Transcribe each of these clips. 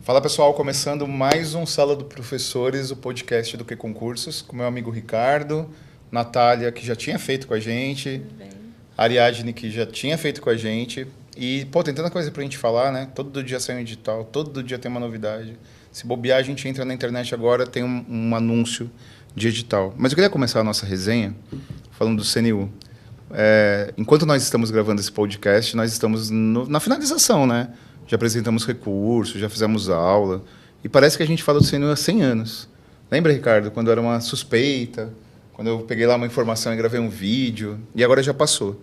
Fala pessoal, começando mais um Sala do Professores, o podcast do Que Concursos, com meu amigo Ricardo, Natália, que já tinha feito com a gente, Ariadne, que já tinha feito com a gente. E, tem tanta coisa pra gente falar, né? Todo dia sai um edital, todo dia tem uma novidade. Se bobear, a gente entra na internet agora, tem um anúncio de edital. Mas eu queria começar a nossa resenha falando do CNU. Enquanto nós estamos gravando esse podcast, nós estamos na finalização, né? Já apresentamos recursos, já fizemos aula. E parece que a gente fala do CNU há 100 anos. Lembra, Ricardo, quando era uma suspeita, quando eu peguei lá uma informação e gravei um vídeo, e agora já passou.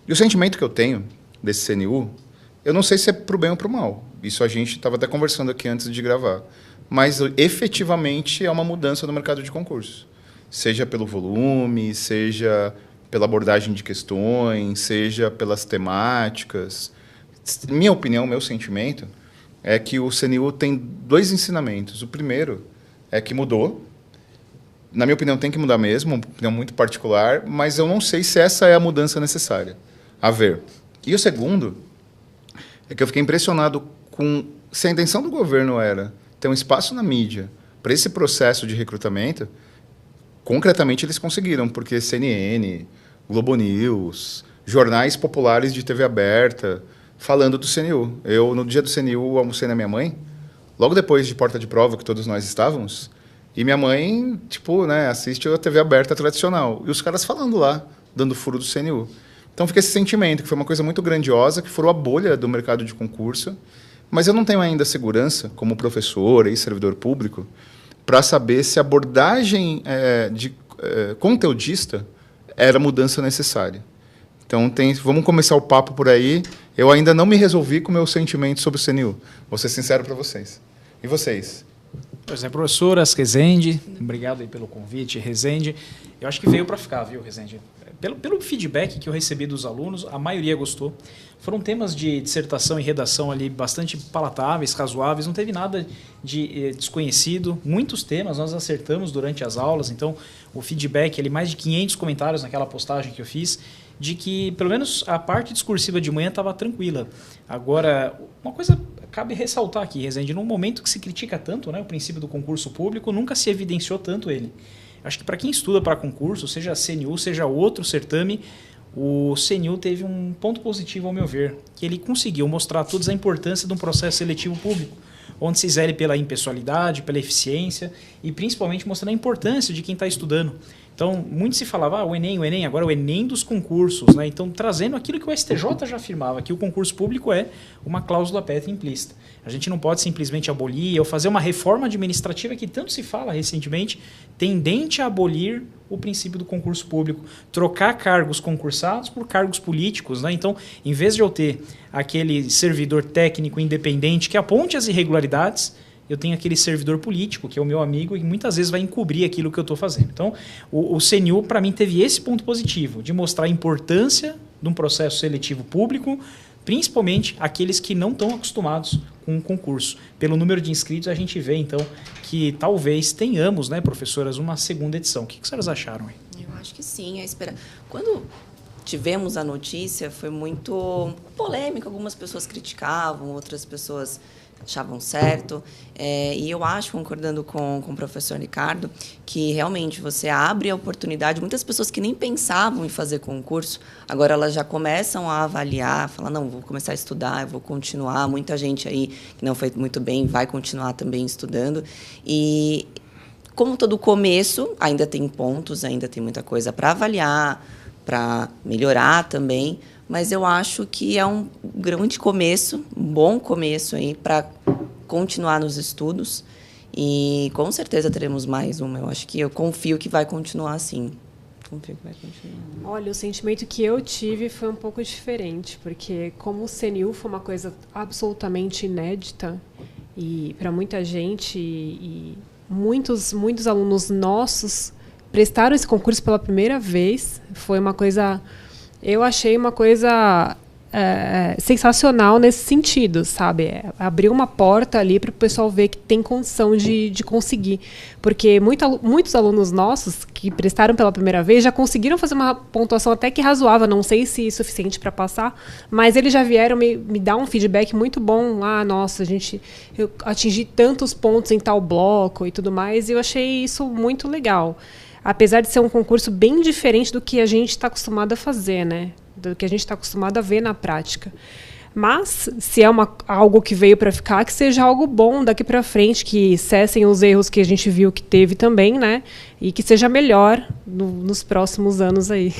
E o sentimento que eu tenho desse CNU, eu não sei se é para o bem ou para o mal. Isso a gente estava até conversando aqui antes de gravar. Mas, efetivamente, é uma mudança no mercado de concursos. Seja pelo volume, seja pela abordagem de questões, seja pelas temáticas. Minha opinião, meu sentimento, é que o CNU tem dois ensinamentos. O primeiro é que mudou. Na minha opinião, tem que mudar mesmo, uma opinião muito particular, mas eu não sei se essa é a mudança necessária. A ver. E o segundo é que eu fiquei impressionado com se a intenção do governo era ter um espaço na mídia para esse processo de recrutamento. Concretamente, eles conseguiram, porque CNN, Globo News, jornais populares de TV aberta, falando do CNU. Eu, no dia do CNU, almocei na minha mãe, logo depois de porta de prova, que todos nós estávamos, e minha mãe, assiste a TV aberta tradicional. E os caras falando lá, dando furo do CNU. Então, fica esse sentimento, que foi uma coisa muito grandiosa, que furou a bolha do mercado de concurso, mas eu não tenho ainda segurança, como professor e servidor público, para saber se a abordagem conteudista era a mudança necessária. Então, vamos começar o papo por aí. Eu ainda não me resolvi com o meu sentimento sobre o CNU. Vou ser sincero para vocês. E vocês? Pois é, professoras, Rezende, obrigado aí pelo convite, Rezende. Eu acho que veio para ficar, viu, Rezende? Pelo feedback que eu recebi dos alunos, a maioria gostou. Foram temas de dissertação e redação ali bastante palatáveis, razoáveis, não teve nada de desconhecido. Muitos temas nós acertamos durante as aulas, então o feedback, ali, mais de 500 comentários naquela postagem que eu fiz, de que pelo menos a parte discursiva de manhã estava tranquila. Agora, uma coisa cabe ressaltar aqui, Rezende, num momento que se critica tanto, né, o princípio do concurso público, nunca se evidenciou tanto ele. Acho que para quem estuda para concurso, seja CNU, seja outro certame, o CNU teve um ponto positivo, ao meu ver, que ele conseguiu mostrar a todos a importância de um processo seletivo público, onde se zele pela impessoalidade, pela eficiência e principalmente mostrando a importância de quem está estudando. Então, muito se falava, o Enem, agora o Enem dos concursos, né? Então, trazendo aquilo que o STJ já afirmava, que o concurso público é uma cláusula pétrea implícita. A gente não pode simplesmente abolir ou fazer uma reforma administrativa que tanto se fala recentemente, tendente a abolir o princípio do concurso público, trocar cargos concursados por cargos políticos, né? Então, em vez de eu ter aquele servidor técnico independente que aponte as irregularidades, eu tenho aquele servidor político, que é o meu amigo, e muitas vezes vai encobrir aquilo que eu estou fazendo. Então, o CNU, para mim, teve esse ponto positivo, de mostrar a importância de um processo seletivo público, principalmente aqueles que não estão acostumados com o concurso. Pelo número de inscritos, a gente vê, então, que talvez tenhamos, né, professoras, uma segunda edição. O que vocês acharam aí? Eu acho que sim. Quando tivemos a notícia, foi muito polêmica. Algumas pessoas criticavam, outras pessoas achavam certo. E eu acho, concordando com o professor Ricardo, que realmente você abre a oportunidade. Muitas pessoas que nem pensavam em fazer concurso, agora elas já começam a avaliar, falar, não, vou começar a estudar, eu vou continuar. Muita gente aí que não foi muito bem vai continuar também estudando. E, como todo começo, ainda tem pontos, ainda tem muita coisa para avaliar, para melhorar também, mas eu acho que é um grande começo, um bom começo aí para continuar nos estudos e com certeza teremos mais uma. Eu confio que vai continuar assim. Olha, o sentimento que eu tive foi um pouco diferente, porque como o CNU foi uma coisa absolutamente inédita e para muita gente e muitos alunos nossos prestaram esse concurso pela primeira vez, foi uma coisa... Eu achei uma coisa sensacional nesse sentido, sabe? Abriu uma porta ali para o pessoal ver que tem condição de conseguir. Porque muitos alunos nossos que prestaram pela primeira vez já conseguiram fazer uma pontuação até que razoável, não sei se é suficiente para passar, mas eles já vieram me dar um feedback muito bom. Nossa, eu atingi tantos pontos em tal bloco e tudo mais, e eu achei isso muito legal. Apesar de ser um concurso bem diferente do que a gente está acostumado a fazer, né? Do que a gente está acostumado a ver na prática. Mas, se é algo que veio para ficar, que seja algo bom daqui para frente, que cessem os erros que a gente viu que teve também, né? E que seja melhor nos próximos anos aí.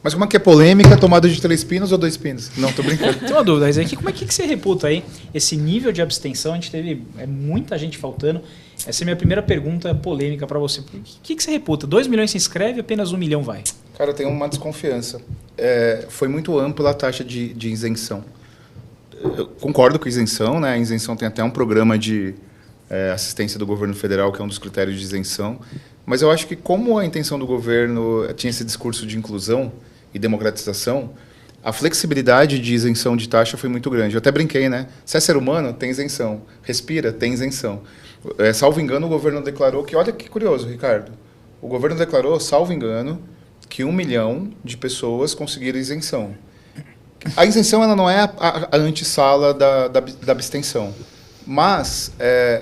Mas como é que é polêmica, tomada de 3 pinos ou 2 pinos? Não, tô brincando. Tem uma dúvida, Rezende, como é que você reputa aí esse nível de abstenção? A gente teve muita gente faltando. Essa é a minha primeira pergunta polêmica para você. O que você reputa? 2 milhões se inscreve, apenas 1 milhão vai? Cara, eu tenho uma desconfiança. Foi muito ampla a taxa de isenção. Eu concordo com a isenção, né? A isenção tem até um programa de assistência do governo federal, que é um dos critérios de isenção. Mas eu acho que como a intenção do governo tinha esse discurso de inclusão e democratização, a flexibilidade de isenção de taxa foi muito grande. Eu até brinquei, né? Se é ser humano, tem isenção. Respira, tem isenção. Salvo engano, o governo declarou que... Olha que curioso, Ricardo. O governo declarou, salvo engano, que 1 milhão de pessoas conseguiram isenção. A isenção ela não é a antessala da abstenção, mas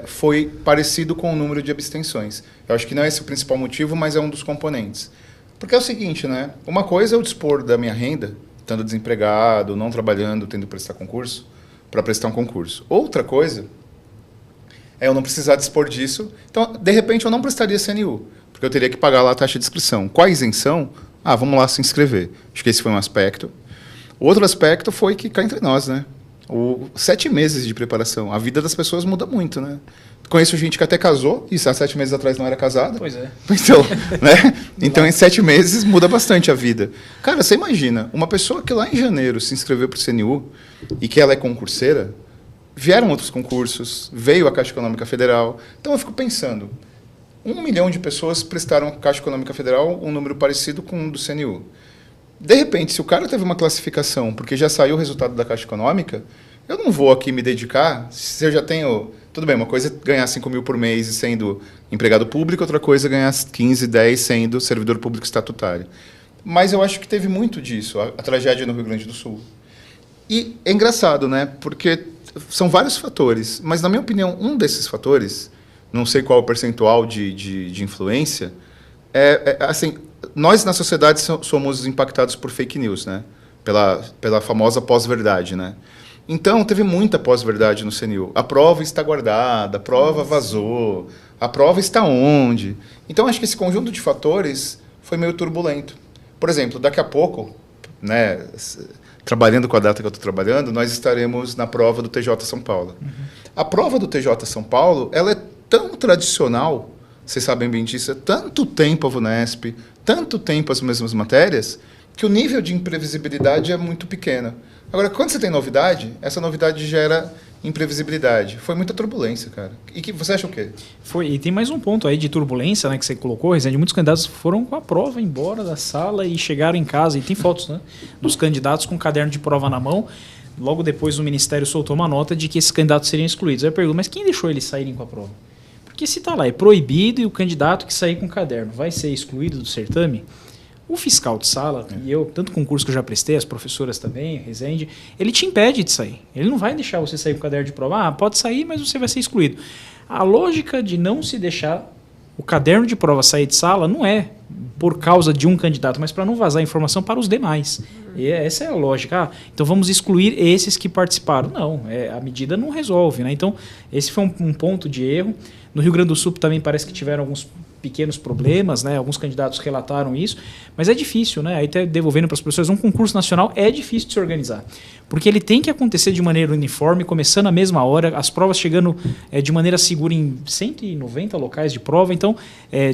foi parecido com o número de abstenções. Eu acho que não é esse o principal motivo, mas é um dos componentes. Porque é o seguinte, né? Uma coisa é eu dispor da minha renda, estando desempregado, não trabalhando, tendo que prestar concurso, para prestar um concurso. Outra coisa é eu não precisar dispor disso. Então, de repente, eu não prestaria CNU, porque eu teria que pagar lá a taxa de inscrição. Com a isenção, vamos lá se inscrever. Acho que esse foi um aspecto. Outro aspecto foi que, cá entre nós, né? 7 meses de preparação. A vida das pessoas muda muito, né? Conheço gente que até casou, e há 7 meses atrás não era casada. Pois é. Então, né? Então, em 7 meses muda bastante a vida. Cara, você imagina, uma pessoa que lá em janeiro se inscreveu para o CNU e que ela é concurseira, vieram outros concursos, veio a Caixa Econômica Federal. Então, eu fico pensando, 1 milhão de pessoas prestaram à Caixa Econômica Federal um número parecido com o do CNU. De repente, se o cara teve uma classificação porque já saiu o resultado da Caixa Econômica, eu não vou aqui me dedicar, se eu já tenho... Tudo bem, uma coisa é ganhar 5 mil por mês e sendo empregado público, outra coisa é ganhar 15, 10 sendo servidor público estatutário. Mas eu acho que teve muito disso, a tragédia no Rio Grande do Sul. E é engraçado, né? Porque são vários fatores, mas, na minha opinião, um desses fatores, não sei qual é o percentual de influência, assim... Nós, na sociedade, somos impactados por fake news, né? Pela famosa pós-verdade, né? Então, teve muita pós-verdade no CNU. A prova está guardada, a prova vazou, a prova está onde? Então, acho que esse conjunto de fatores foi meio turbulento. Por exemplo, daqui a pouco, né, trabalhando com a data que eu estou trabalhando, nós estaremos na prova do TJ São Paulo. Uhum. A prova do TJ São Paulo, ela é tão tradicional, vocês sabem bem disso, é tanto tempo a VUNESP, tanto tempo as mesmas matérias, que o nível de imprevisibilidade é muito pequeno. Agora, quando você tem novidade, essa novidade gera imprevisibilidade. Foi muita turbulência, cara. E você acha o quê? Foi. E tem mais um ponto aí de turbulência, né, que você colocou, Rezende. Muitos candidatos foram com a prova embora da sala e chegaram em casa. E tem fotos, né, dos candidatos com o caderno de prova na mão. Logo depois, o Ministério soltou uma nota de que esses candidatos seriam excluídos. Aí eu pergunto, mas quem deixou eles saírem com a prova? Porque se está lá, é proibido e o candidato que sair com o caderno vai ser excluído do certame, o fiscal de sala, e eu, tanto concurso que eu já prestei, as professoras também, Rezende, ele te impede de sair. Ele não vai deixar você sair com o caderno de prova. Pode sair, mas você vai ser excluído. A lógica de não se deixar o caderno de prova sair de sala não é por causa de um candidato, mas para não vazar informação para os demais. E essa é a lógica. Então vamos excluir esses que participaram. Não, a medida não resolve, né? Então esse foi um ponto de erro. No Rio Grande do Sul também parece que tiveram alguns pequenos problemas, né? Alguns candidatos relataram isso, mas é difícil, né? Aí até devolvendo para as pessoas, um concurso nacional é difícil de se organizar, porque ele tem que acontecer de maneira uniforme, começando à mesma hora, as provas chegando de maneira segura em 190 locais de prova. Então,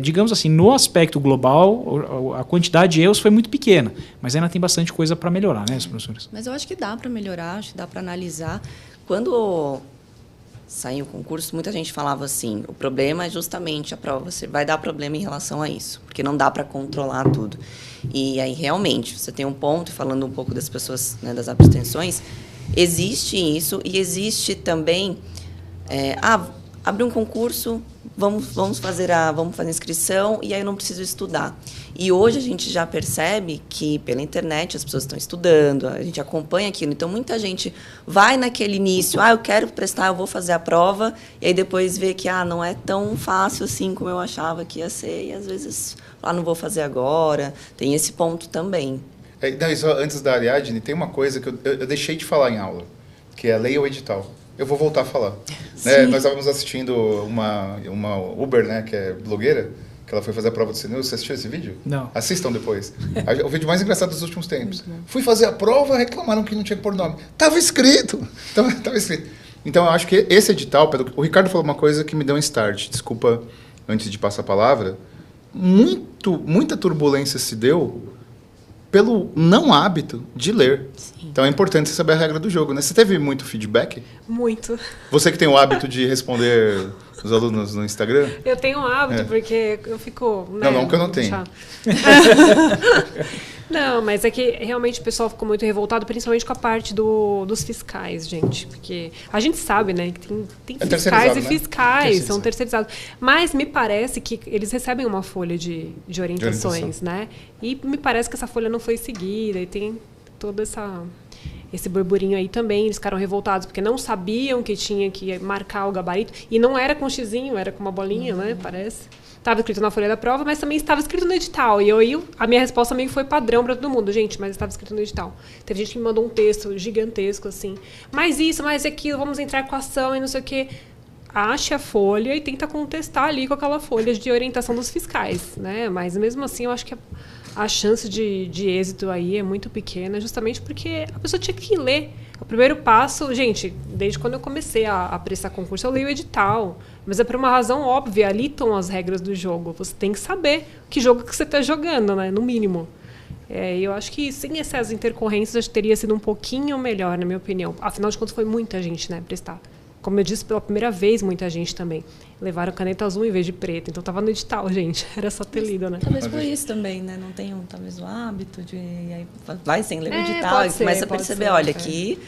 digamos assim, no aspecto global, a quantidade de erros foi muito pequena, mas ainda tem bastante coisa para melhorar, né, professores? Mas eu acho que dá para melhorar, acho que dá para analisar. Quando sair o concurso, muita gente falava assim, o problema é justamente a prova, você vai dar problema em relação a isso, porque não dá para controlar tudo. E aí, realmente, você tem um ponto, falando um pouco das pessoas, né, das abstenções, existe isso e existe também, abrir um concurso, vamos fazer a inscrição e aí eu não preciso estudar. E hoje a gente já percebe que pela internet as pessoas estão estudando, a gente acompanha aquilo. Então, muita gente vai naquele início, eu quero prestar, eu vou fazer a prova, e aí depois vê que não é tão fácil assim como eu achava que ia ser, e às vezes, não vou fazer agora. Tem esse ponto também. Antes da Ariadne, tem uma coisa que eu deixei de falar em aula, que é leia o edital. Eu vou voltar a falar. Né? Nós estávamos assistindo uma Uber, né, que é blogueira, que ela foi fazer a prova do CNU. Você assistiu esse vídeo? Não. Assistam depois. O vídeo mais engraçado dos últimos tempos. Fui fazer a prova, reclamaram que não tinha que pôr nome. Tava escrito. Tava escrito. Então, eu acho que esse edital... O Ricardo falou uma coisa que me deu um start. Desculpa, antes de passar a palavra. Muita turbulência se deu pelo não hábito de ler. Sim. Então, é importante você saber a regra do jogo, né? Você teve muito feedback? Muito. Você que tem o hábito de responder os alunos no Instagram? Eu tenho um hábito, porque eu fico... Né, não que eu não tenho. Não, mas é que realmente o pessoal ficou muito revoltado, principalmente com a parte dos fiscais, gente. Porque a gente sabe, né, que tem fiscais e fiscais, são terceirizados. Mas me parece que eles recebem uma folha de orientações, né? E me parece que essa folha não foi seguida e tem todo esse burburinho aí também. Eles ficaram revoltados porque não sabiam que tinha que marcar o gabarito. E não era com xizinho, era com uma bolinha, né, parece. Estava escrito na folha da prova, mas também estava escrito no edital. E a minha resposta meio que foi padrão para todo mundo. Gente, mas estava escrito no edital. Teve gente que me mandou um texto gigantesco, assim. Mais isso, mais aquilo, vamos entrar com ação e não sei o quê. Ache a folha e tenta contestar ali com aquela folha de orientação dos fiscais, né? Mas mesmo assim, eu acho que a chance de êxito aí é muito pequena, justamente porque a pessoa tinha que ler. O primeiro passo, gente, desde quando eu comecei a prestar concurso, eu leio o edital. Mas é por uma razão óbvia, ali estão as regras do jogo. Você tem que saber que jogo que você está jogando, né? No mínimo. Eu acho que sem essas intercorrências, acho que teria sido um pouquinho melhor, na minha opinião. Afinal de contas, foi muita gente, né, prestar. Como eu disse, pela primeira vez, muita gente também. Levaram caneta azul em vez de preta. Então, estava no edital, gente. Era só ter lido, né? Talvez por isso também, né? Não tem, talvez, o hábito de... Aí vai sem ler o edital e começa a perceber, olha, aqui...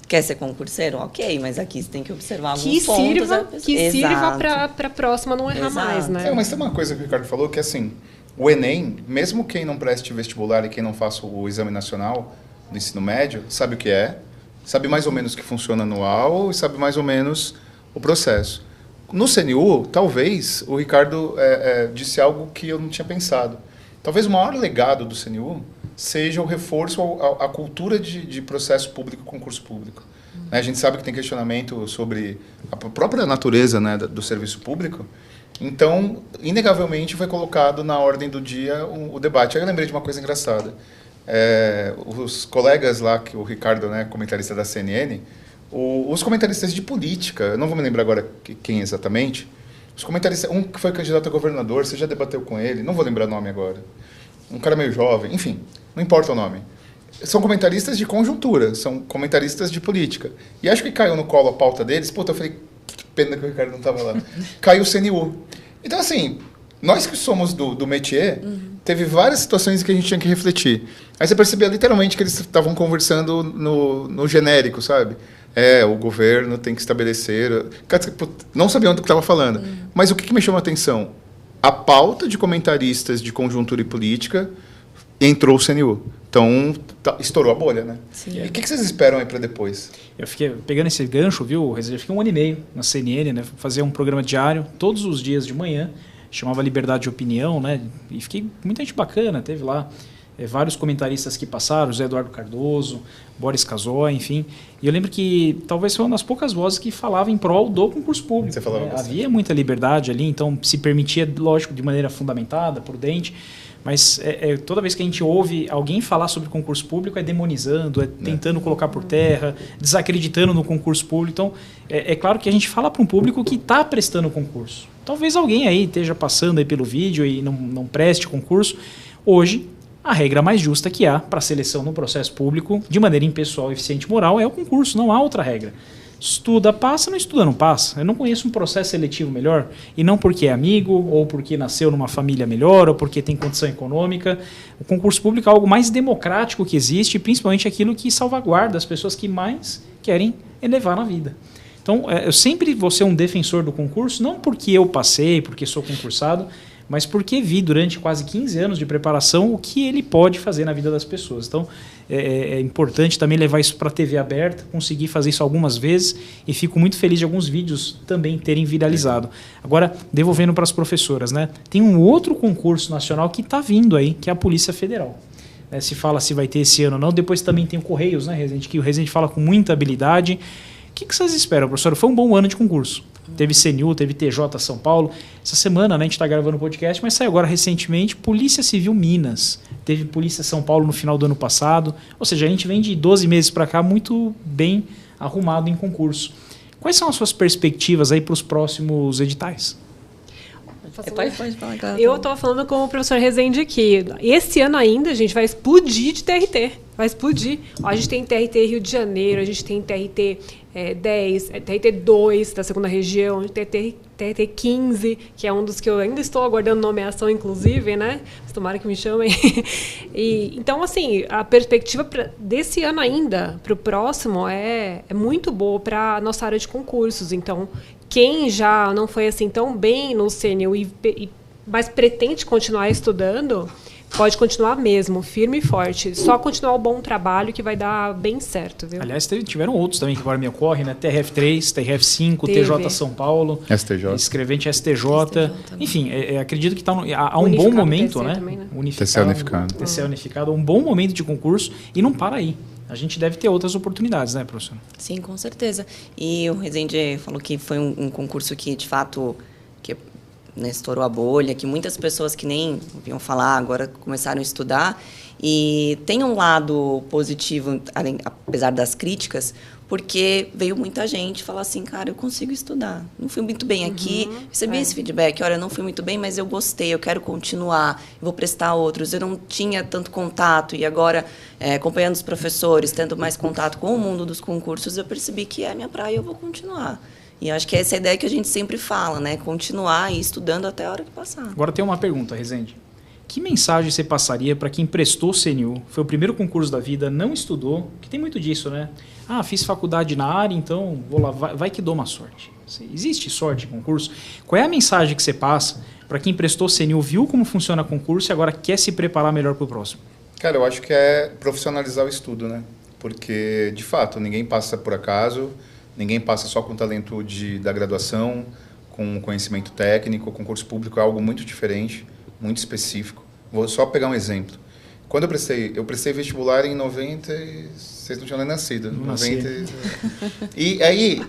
Quer ser concurseiro? Ok, mas aqui você tem que observar alguns pontos. Que sirva para a próxima não errar mais, né? Mas tem uma coisa que o Ricardo falou, que assim, o Enem, mesmo quem não preste vestibular e quem não faça o exame nacional do ensino médio, sabe o que é, sabe mais ou menos o que funciona anual e sabe mais ou menos o processo. No CNU, talvez, o Ricardo disse algo que eu não tinha pensado. Talvez o maior legado do CNU seja o reforço à cultura de processo público e concurso público. A gente sabe que tem questionamento sobre a própria natureza, né, do serviço público. Então, inegavelmente, foi colocado na ordem do dia o debate. Aí eu lembrei de uma coisa engraçada. Os colegas lá, que o Ricardo, né, comentarista da CNN, os comentaristas de política, eu não vou me lembrar agora quem exatamente, os comentaristas, um que foi candidato a governador, você já debateu com ele, não vou lembrar o nome agora. Um cara meio jovem, enfim, não importa o nome. São comentaristas de conjuntura, são comentaristas de política. E acho que caiu no colo a pauta deles, eu falei, que pena que o Ricardo não estava lá. Caiu o CNU. Então, assim, nós que somos do métier, teve várias situações em que a gente tinha que refletir. Aí você percebia literalmente que eles estavam conversando no genérico, sabe? O governo tem que estabelecer... Não sabia onde que estava falando. Mas o que me chamou a atenção? A pauta de comentaristas de conjuntura e política entrou o CNU. Então, estourou a bolha, né? Sim. E o que vocês esperam aí para depois? Eu fiquei pegando esse gancho, viu? Eu fiquei 1 ano e meio na CNN, né? Fazia um programa diário, todos os dias de manhã, chamava Liberdade de Opinião, né? E fiquei muita gente bacana, teve lá vários comentaristas que passaram, José Eduardo Cardoso, Boris Casoy, enfim. E eu lembro que talvez foi uma das poucas vozes que falava em prol do concurso público. Você falava bastante. Havia muita liberdade ali, então se permitia, lógico, de maneira fundamentada, prudente, mas toda vez que a gente ouve alguém falar sobre concurso público, é demonizando, tentando colocar por terra, desacreditando no concurso público. Então, é claro que a gente fala para um público que está prestando concurso. Talvez alguém aí esteja passando aí pelo vídeo e não preste concurso. Hoje, a regra mais justa que há para a seleção no processo público, de maneira impessoal, eficiente e moral, é o concurso, não há outra regra. Estuda, passa, não estuda, não passa. Eu não conheço um processo seletivo melhor, e não porque é amigo, ou porque nasceu numa família melhor, ou porque tem condição econômica. O concurso público é algo mais democrático que existe, principalmente aquilo que salvaguarda as pessoas que mais querem elevar na vida. Então, eu sempre vou ser um defensor do concurso, não porque eu passei, porque sou concursado, mas porque vi durante quase 15 anos de preparação o que ele pode fazer na vida das pessoas. Então, é importante também levar isso para a TV aberta, conseguir fazer isso algumas vezes, e fico muito feliz de alguns vídeos também terem viralizado. Agora, devolvendo para as professoras, né? Tem um outro concurso nacional que está vindo aí, que é a Polícia Federal. Se fala se vai ter esse ano ou não. Depois também tem o Correios, né, Rezende? Que o Rezende fala com muita habilidade. O que vocês esperam, professor? Foi um bom ano de concurso. Teve CNU, teve TJ São Paulo. Essa semana, né, a gente está gravando o podcast, mas saiu agora recentemente Polícia Civil Minas. Teve Polícia São Paulo no final do ano passado. Ou seja, a gente vem de 12 meses para cá muito bem arrumado em concurso. Quais são as suas perspectivas aí para os próximos editais? Pode falar, claro. Eu estou falando com o professor Rezende aqui. Esse ano ainda a gente vai explodir de TRT. Vai explodir. Ó, a gente tem TRT Rio de Janeiro, a gente tem TRT 10, TRT 2 da segunda região, a gente tem TRT 15, que é um dos que eu ainda estou aguardando nomeação, inclusive, né? Tomara que me chamem. Então, assim, a perspectiva desse ano ainda, para o próximo, é muito boa para a nossa área de concursos. Então, quem já não foi assim tão bem no CNU mas pretende continuar estudando, pode continuar mesmo, firme e forte. Só continuar o bom trabalho que vai dar bem certo, viu? Aliás, tiveram outros também que agora me ocorrem, né? TRF3, TRF5, TJ São Paulo, STJ. Escrevente STJ. Enfim, acredito que há um bom momento, né? Também, né? TCE unificado. TCE unificado, um bom momento de concurso e não para aí. A gente deve ter outras oportunidades, né, professor? Sim, com certeza. E o Rezende falou que foi um concurso que, de fato, né, estourou a bolha, que muitas pessoas que nem ouviam falar agora começaram a estudar. E tem um lado positivo, apesar das críticas, porque veio muita gente falar assim, cara, eu consigo estudar. Não fui muito bem aqui, recebi esse feedback, olha, não fui muito bem, mas eu gostei, eu quero continuar, eu vou prestar outros. Eu não tinha tanto contato e agora, acompanhando os professores, tendo mais contato com o mundo dos concursos, eu percebi que é a minha praia e eu vou continuar. E acho que essa é a ideia que a gente sempre fala, né? Continuar e estudando até a hora que passar. Agora tem uma pergunta, Rezende. Que mensagem você passaria para quem prestou CNU, foi o primeiro concurso da vida, não estudou, que tem muito disso, né? Ah, fiz faculdade na área, então vou lá, vai que dou uma sorte. Existe sorte em concurso? Qual é a mensagem que você passa para quem prestou CNU, viu como funciona concurso e agora quer se preparar melhor para o próximo? Cara, eu acho que é profissionalizar o estudo, né? Porque, de fato, ninguém passa por acaso, ninguém passa só com talento da graduação, com conhecimento técnico. O concurso público é algo muito diferente, muito específico. Vou só pegar um exemplo. Quando eu prestei vestibular em 90, vocês não tinham nem nascido. Não 90. E aí,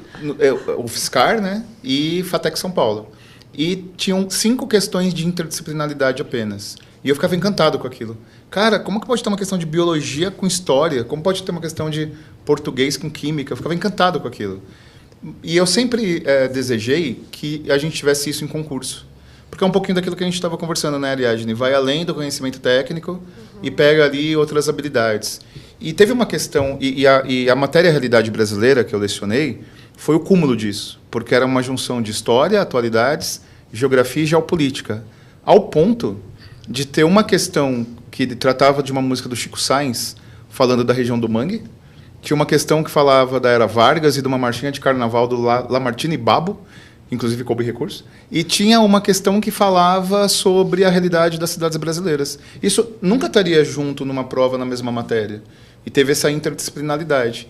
o FSCar, né? E FATEC São Paulo. E tinham 5 questões de interdisciplinaridade apenas. E eu ficava encantado com aquilo. Cara, como que pode ter uma questão de biologia com história? Como pode ter uma questão de português com química? Eu ficava encantado com aquilo. E eu sempre desejei que a gente tivesse isso em concurso. Porque é um pouquinho daquilo que a gente estava conversando, né, Ariadne? Vai além do conhecimento técnico e pega ali outras habilidades. E teve uma questão, e a matéria Realidade Brasileira que eu lecionei foi o cúmulo disso, porque era uma junção de história, atualidades, geografia e geopolítica, ao ponto de ter uma questão que tratava de uma música do Chico Sainz, falando da região do Mangue, tinha uma questão que falava da Era Vargas e de uma marchinha de carnaval do Lamartine Babo, inclusive coube recurso, e tinha uma questão que falava sobre a realidade das cidades brasileiras. Isso nunca estaria junto numa prova na mesma matéria. E teve essa interdisciplinaridade.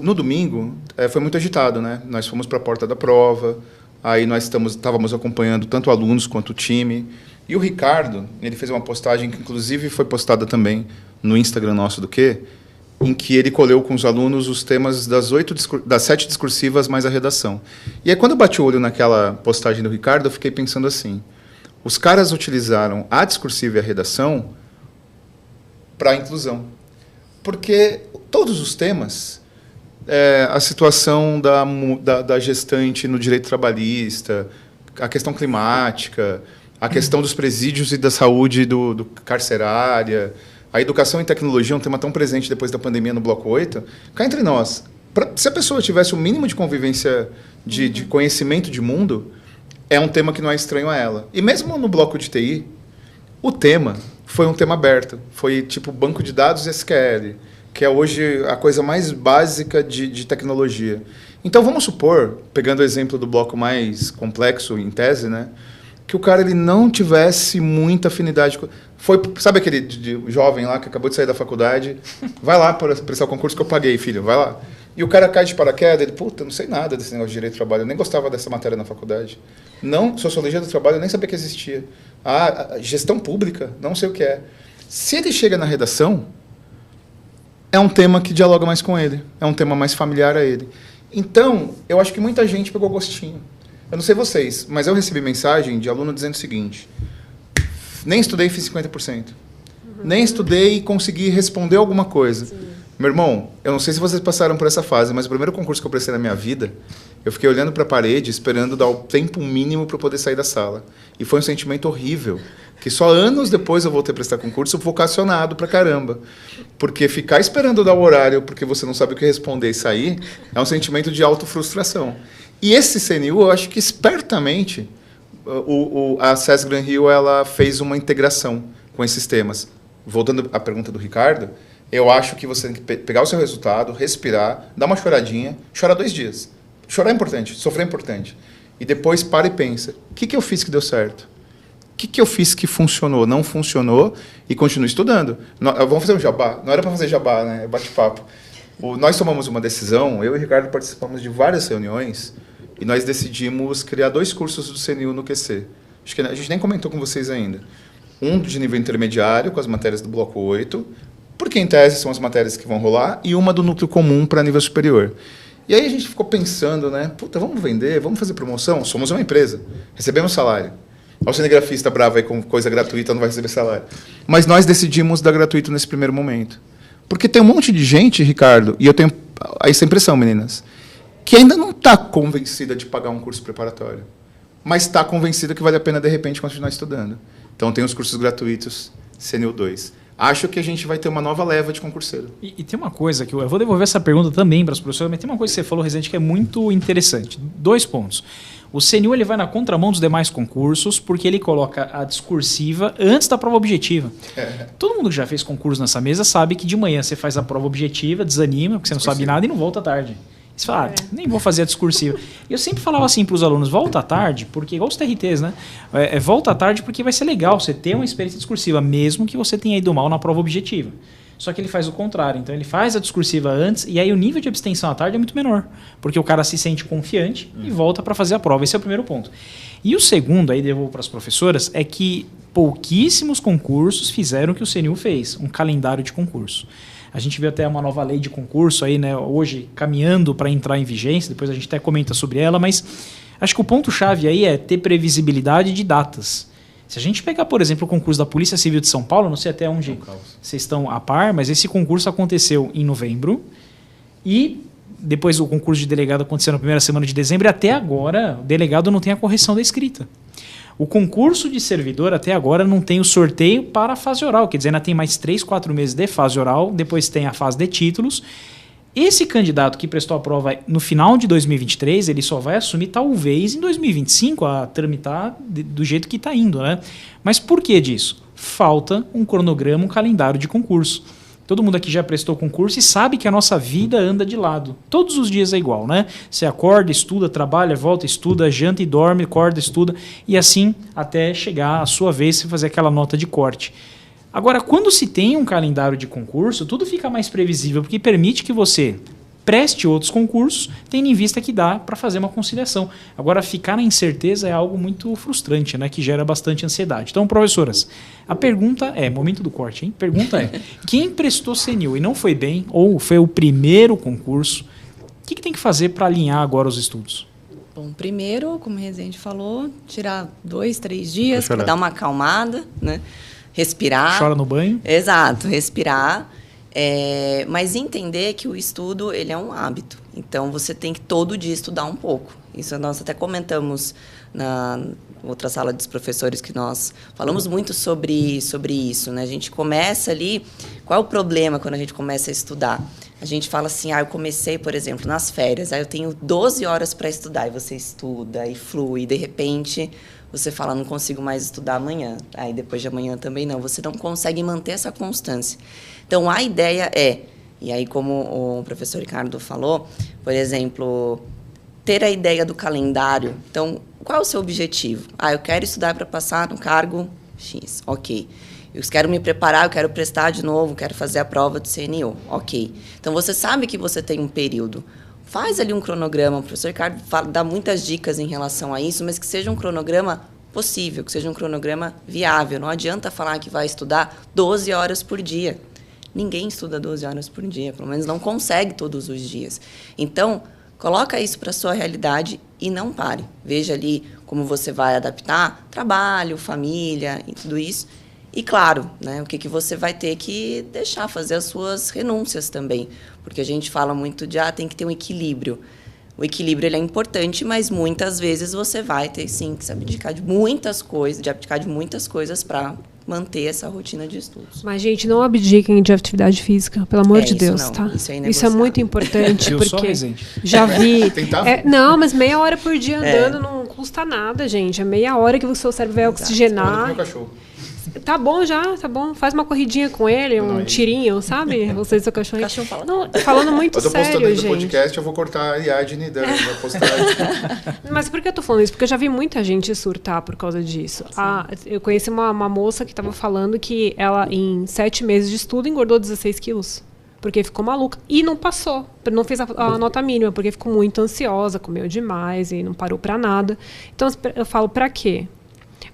No domingo, foi muito agitado, né? Nós fomos para a porta da prova, aí nós estávamos acompanhando tanto alunos quanto o time. E o Ricardo, ele fez uma postagem que, inclusive, foi postada também no Instagram nosso do Quê? Em que ele colheu com os alunos os temas das 7 discursivas mais a redação. E aí, quando eu bati o olho naquela postagem do Ricardo, eu fiquei pensando assim, os caras utilizaram a discursiva e a redação para a inclusão. Porque todos os temas, a situação da gestante no direito trabalhista, a questão climática, a questão dos presídios e da saúde do carcerária, a educação e tecnologia é um tema tão presente depois da pandemia no Bloco 8. Cá entre nós, Se a pessoa tivesse o mínimo de convivência, de conhecimento de mundo, é um tema que não é estranho a ela. E mesmo no bloco de TI, o tema foi um tema aberto. Foi tipo banco de dados SQL, que é hoje a coisa mais básica de tecnologia. Então, vamos supor, pegando o exemplo do bloco mais complexo em tese, né, que o cara ele não tivesse muita afinidade com... Sabe aquele jovem lá que acabou de sair da faculdade? Vai lá para prestar o concurso que eu paguei, filho, vai lá. E o cara cai de paraquedas, ele, puta, não sei nada desse negócio de direito do trabalho, eu nem gostava dessa matéria na faculdade. Não, sociologia do trabalho, eu nem sabia que existia. Gestão pública, não sei o que é. Se ele chega na redação, é um tema que dialoga mais com ele, é um tema mais familiar a ele. Então, eu acho que muita gente pegou gostinho. Eu não sei vocês, mas eu recebi mensagem de aluno dizendo o seguinte: nem estudei e fiz 50%. Nem estudei e consegui responder alguma coisa. Sim. Meu irmão, eu não sei se vocês passaram por essa fase, mas o primeiro concurso que eu prestei na minha vida, eu fiquei olhando para a parede, esperando dar o tempo mínimo para eu poder sair da sala. E foi um sentimento horrível, que só anos depois eu voltei a prestar concurso vocacionado pra caramba. Porque ficar esperando dar o horário porque você não sabe o que responder e sair, é um sentimento de autofrustração. E esse CNU, eu acho que espertamente, a SES Gran Rio ela fez uma integração com esses temas. Voltando à pergunta do Ricardo, eu acho que você tem que pegar o seu resultado, respirar, dar uma choradinha, chorar 2 dias. Chorar é importante, sofrer é importante. E depois para e pensa, o que eu fiz que deu certo? O que eu fiz que funcionou, não funcionou, e continue estudando. Vamos fazer um jabá? Não era para fazer jabá, né? Bate-papo. Nós tomamos uma decisão, eu e o Ricardo participamos de várias reuniões, e nós decidimos criar 2 cursos do CNU no QC. Acho que a gente nem comentou com vocês ainda. Um de nível intermediário, com as matérias do bloco 8, porque em tese são as matérias que vão rolar, e uma do núcleo comum para nível superior. E aí a gente ficou pensando, né? Puta, vamos vender, vamos fazer promoção? Somos uma empresa, recebemos salário. O cinegrafista bravo aí com coisa gratuita não vai receber salário. Mas nós decidimos dar gratuito nesse primeiro momento. Porque tem um monte de gente, Ricardo, e eu tenho essa impressão, meninas, que ainda não está convencida de pagar um curso preparatório, mas está convencida que vale a pena, de repente, continuar estudando. Então, tem os cursos gratuitos, CNU 2. Acho que a gente vai ter uma nova leva de concurseiro. E tem uma coisa que eu vou devolver essa pergunta também para os professores, mas tem uma coisa que você falou, Rezende, que é muito interessante. 2 pontos. O CNU ele vai na contramão dos demais concursos porque ele coloca a discursiva antes da prova objetiva. Todo mundo que já fez concurso nessa mesa sabe que de manhã você faz a prova objetiva, desanima, porque você não sabe nada e não volta à tarde. Você fala, nem vou fazer a discursiva. E eu sempre falava assim para os alunos, volta à tarde, porque igual os TRTs, né? Volta à tarde porque vai ser legal você ter uma experiência discursiva, mesmo que você tenha ido mal na prova objetiva. Só que ele faz o contrário. Então, ele faz a discursiva antes e aí o nível de abstenção à tarde é muito menor. Porque o cara se sente confiante e volta para fazer a prova. Esse é o primeiro ponto. E o segundo, aí devolvo para as professoras, é que pouquíssimos concursos fizeram o que o CNU fez, um calendário de concurso. A gente vê até uma nova lei de concurso aí, né, hoje caminhando para entrar em vigência, depois a gente até comenta sobre ela, mas acho que o ponto-chave aí é ter previsibilidade de datas. Se a gente pegar, por exemplo, o concurso da Polícia Civil de São Paulo, não sei até onde vocês estão a par, mas esse concurso aconteceu em novembro e depois o concurso de delegado aconteceu na primeira semana de dezembro e até agora o delegado não tem a correção da escrita. O concurso de servidor até agora não tem o sorteio para a fase oral, quer dizer, ainda tem mais 3, 4 meses de fase oral, depois tem a fase de títulos. Esse candidato que prestou a prova no final de 2023, ele só vai assumir talvez em 2025 a tramitar do jeito que está indo, né? Mas por que disso? Falta um cronograma, um calendário de concurso. Todo mundo aqui já prestou concurso e sabe que a nossa vida anda de lado. Todos os dias é igual, né? Você acorda, estuda, trabalha, volta, estuda, janta e dorme, acorda, estuda, e assim até chegar a sua vez de fazer aquela nota de corte. Agora, quando se tem um calendário de concurso, tudo fica mais previsível, porque permite que você preste outros concursos, tendo em vista que dá para fazer uma conciliação. Agora, ficar na incerteza é algo muito frustrante, né, que gera bastante ansiedade. Então, professoras, a pergunta é, momento do corte, hein? Pergunta é, quem prestou CNU e não foi bem, ou foi o primeiro concurso, o que tem que fazer para alinhar agora os estudos? Bom, primeiro, como o Rezende falou, tirar 2, 3 dias para dar uma acalmada, né? Respirar. Chora no banho? Exato, respirar. Mas entender que o estudo ele é um hábito. Então, você tem que todo dia estudar um pouco. Isso nós até comentamos na outra sala dos professores, que nós falamos muito sobre isso, né? A gente começa ali... Qual é o problema quando a gente começa a estudar? A gente fala assim, eu comecei, por exemplo, nas férias, aí eu tenho 12 horas para estudar, e você estuda, e flui, e de repente você fala, não consigo mais estudar amanhã, aí depois de amanhã também não, você não consegue manter essa constância. Então, a ideia e aí como o professor Ricardo falou, por exemplo, ter a ideia do calendário. Então, qual é o seu objetivo? Eu quero estudar para passar no cargo X, ok. Eu quero me preparar, eu quero prestar de novo, quero fazer a prova do CNU, ok. Então, você sabe que você tem um período. Faz ali um cronograma, o professor Ricardo dá muitas dicas em relação a isso, mas que seja um cronograma possível, que seja um cronograma viável. Não adianta falar que vai estudar 12 horas por dia. Ninguém estuda 12 horas por dia, pelo menos não consegue todos os dias. Então, coloca isso para a sua realidade e não pare. Veja ali como você vai adaptar trabalho, família e tudo isso. E, claro, né, o que você vai ter que deixar, fazer as suas renúncias também. Porque a gente fala muito de, tem que ter um equilíbrio. O equilíbrio ele é importante, mas muitas vezes você vai ter, sim, que se abdicar de muitas coisas para manter essa rotina de estudos. Mas, gente, não abdiquem de atividade física, pelo amor de Deus, não, tá? Isso é muito importante, Eu porque só já vi... Não, mas meia hora por dia andando não custa nada, gente. É meia hora que o seu cérebro vai oxigenar. Meu cachorro. Tá bom já, tá bom. Faz uma corridinha com ele, um tirinho, sabe? Você e seu cachorro. O cachorro fala. Não, falando muito sério, gente. Eu tô postando no podcast, eu vou cortar a Ariadne da postagem. Mas por que eu tô falando isso? Porque eu já vi muita gente surtar por causa disso. Eu conheci uma moça que estava falando que ela, em 7 meses de estudo, engordou 16 quilos. Porque ficou maluca. E não passou. Não fez a nota mínima, porque ficou muito ansiosa, comeu demais e não parou pra nada. Então, eu falo, pra quê?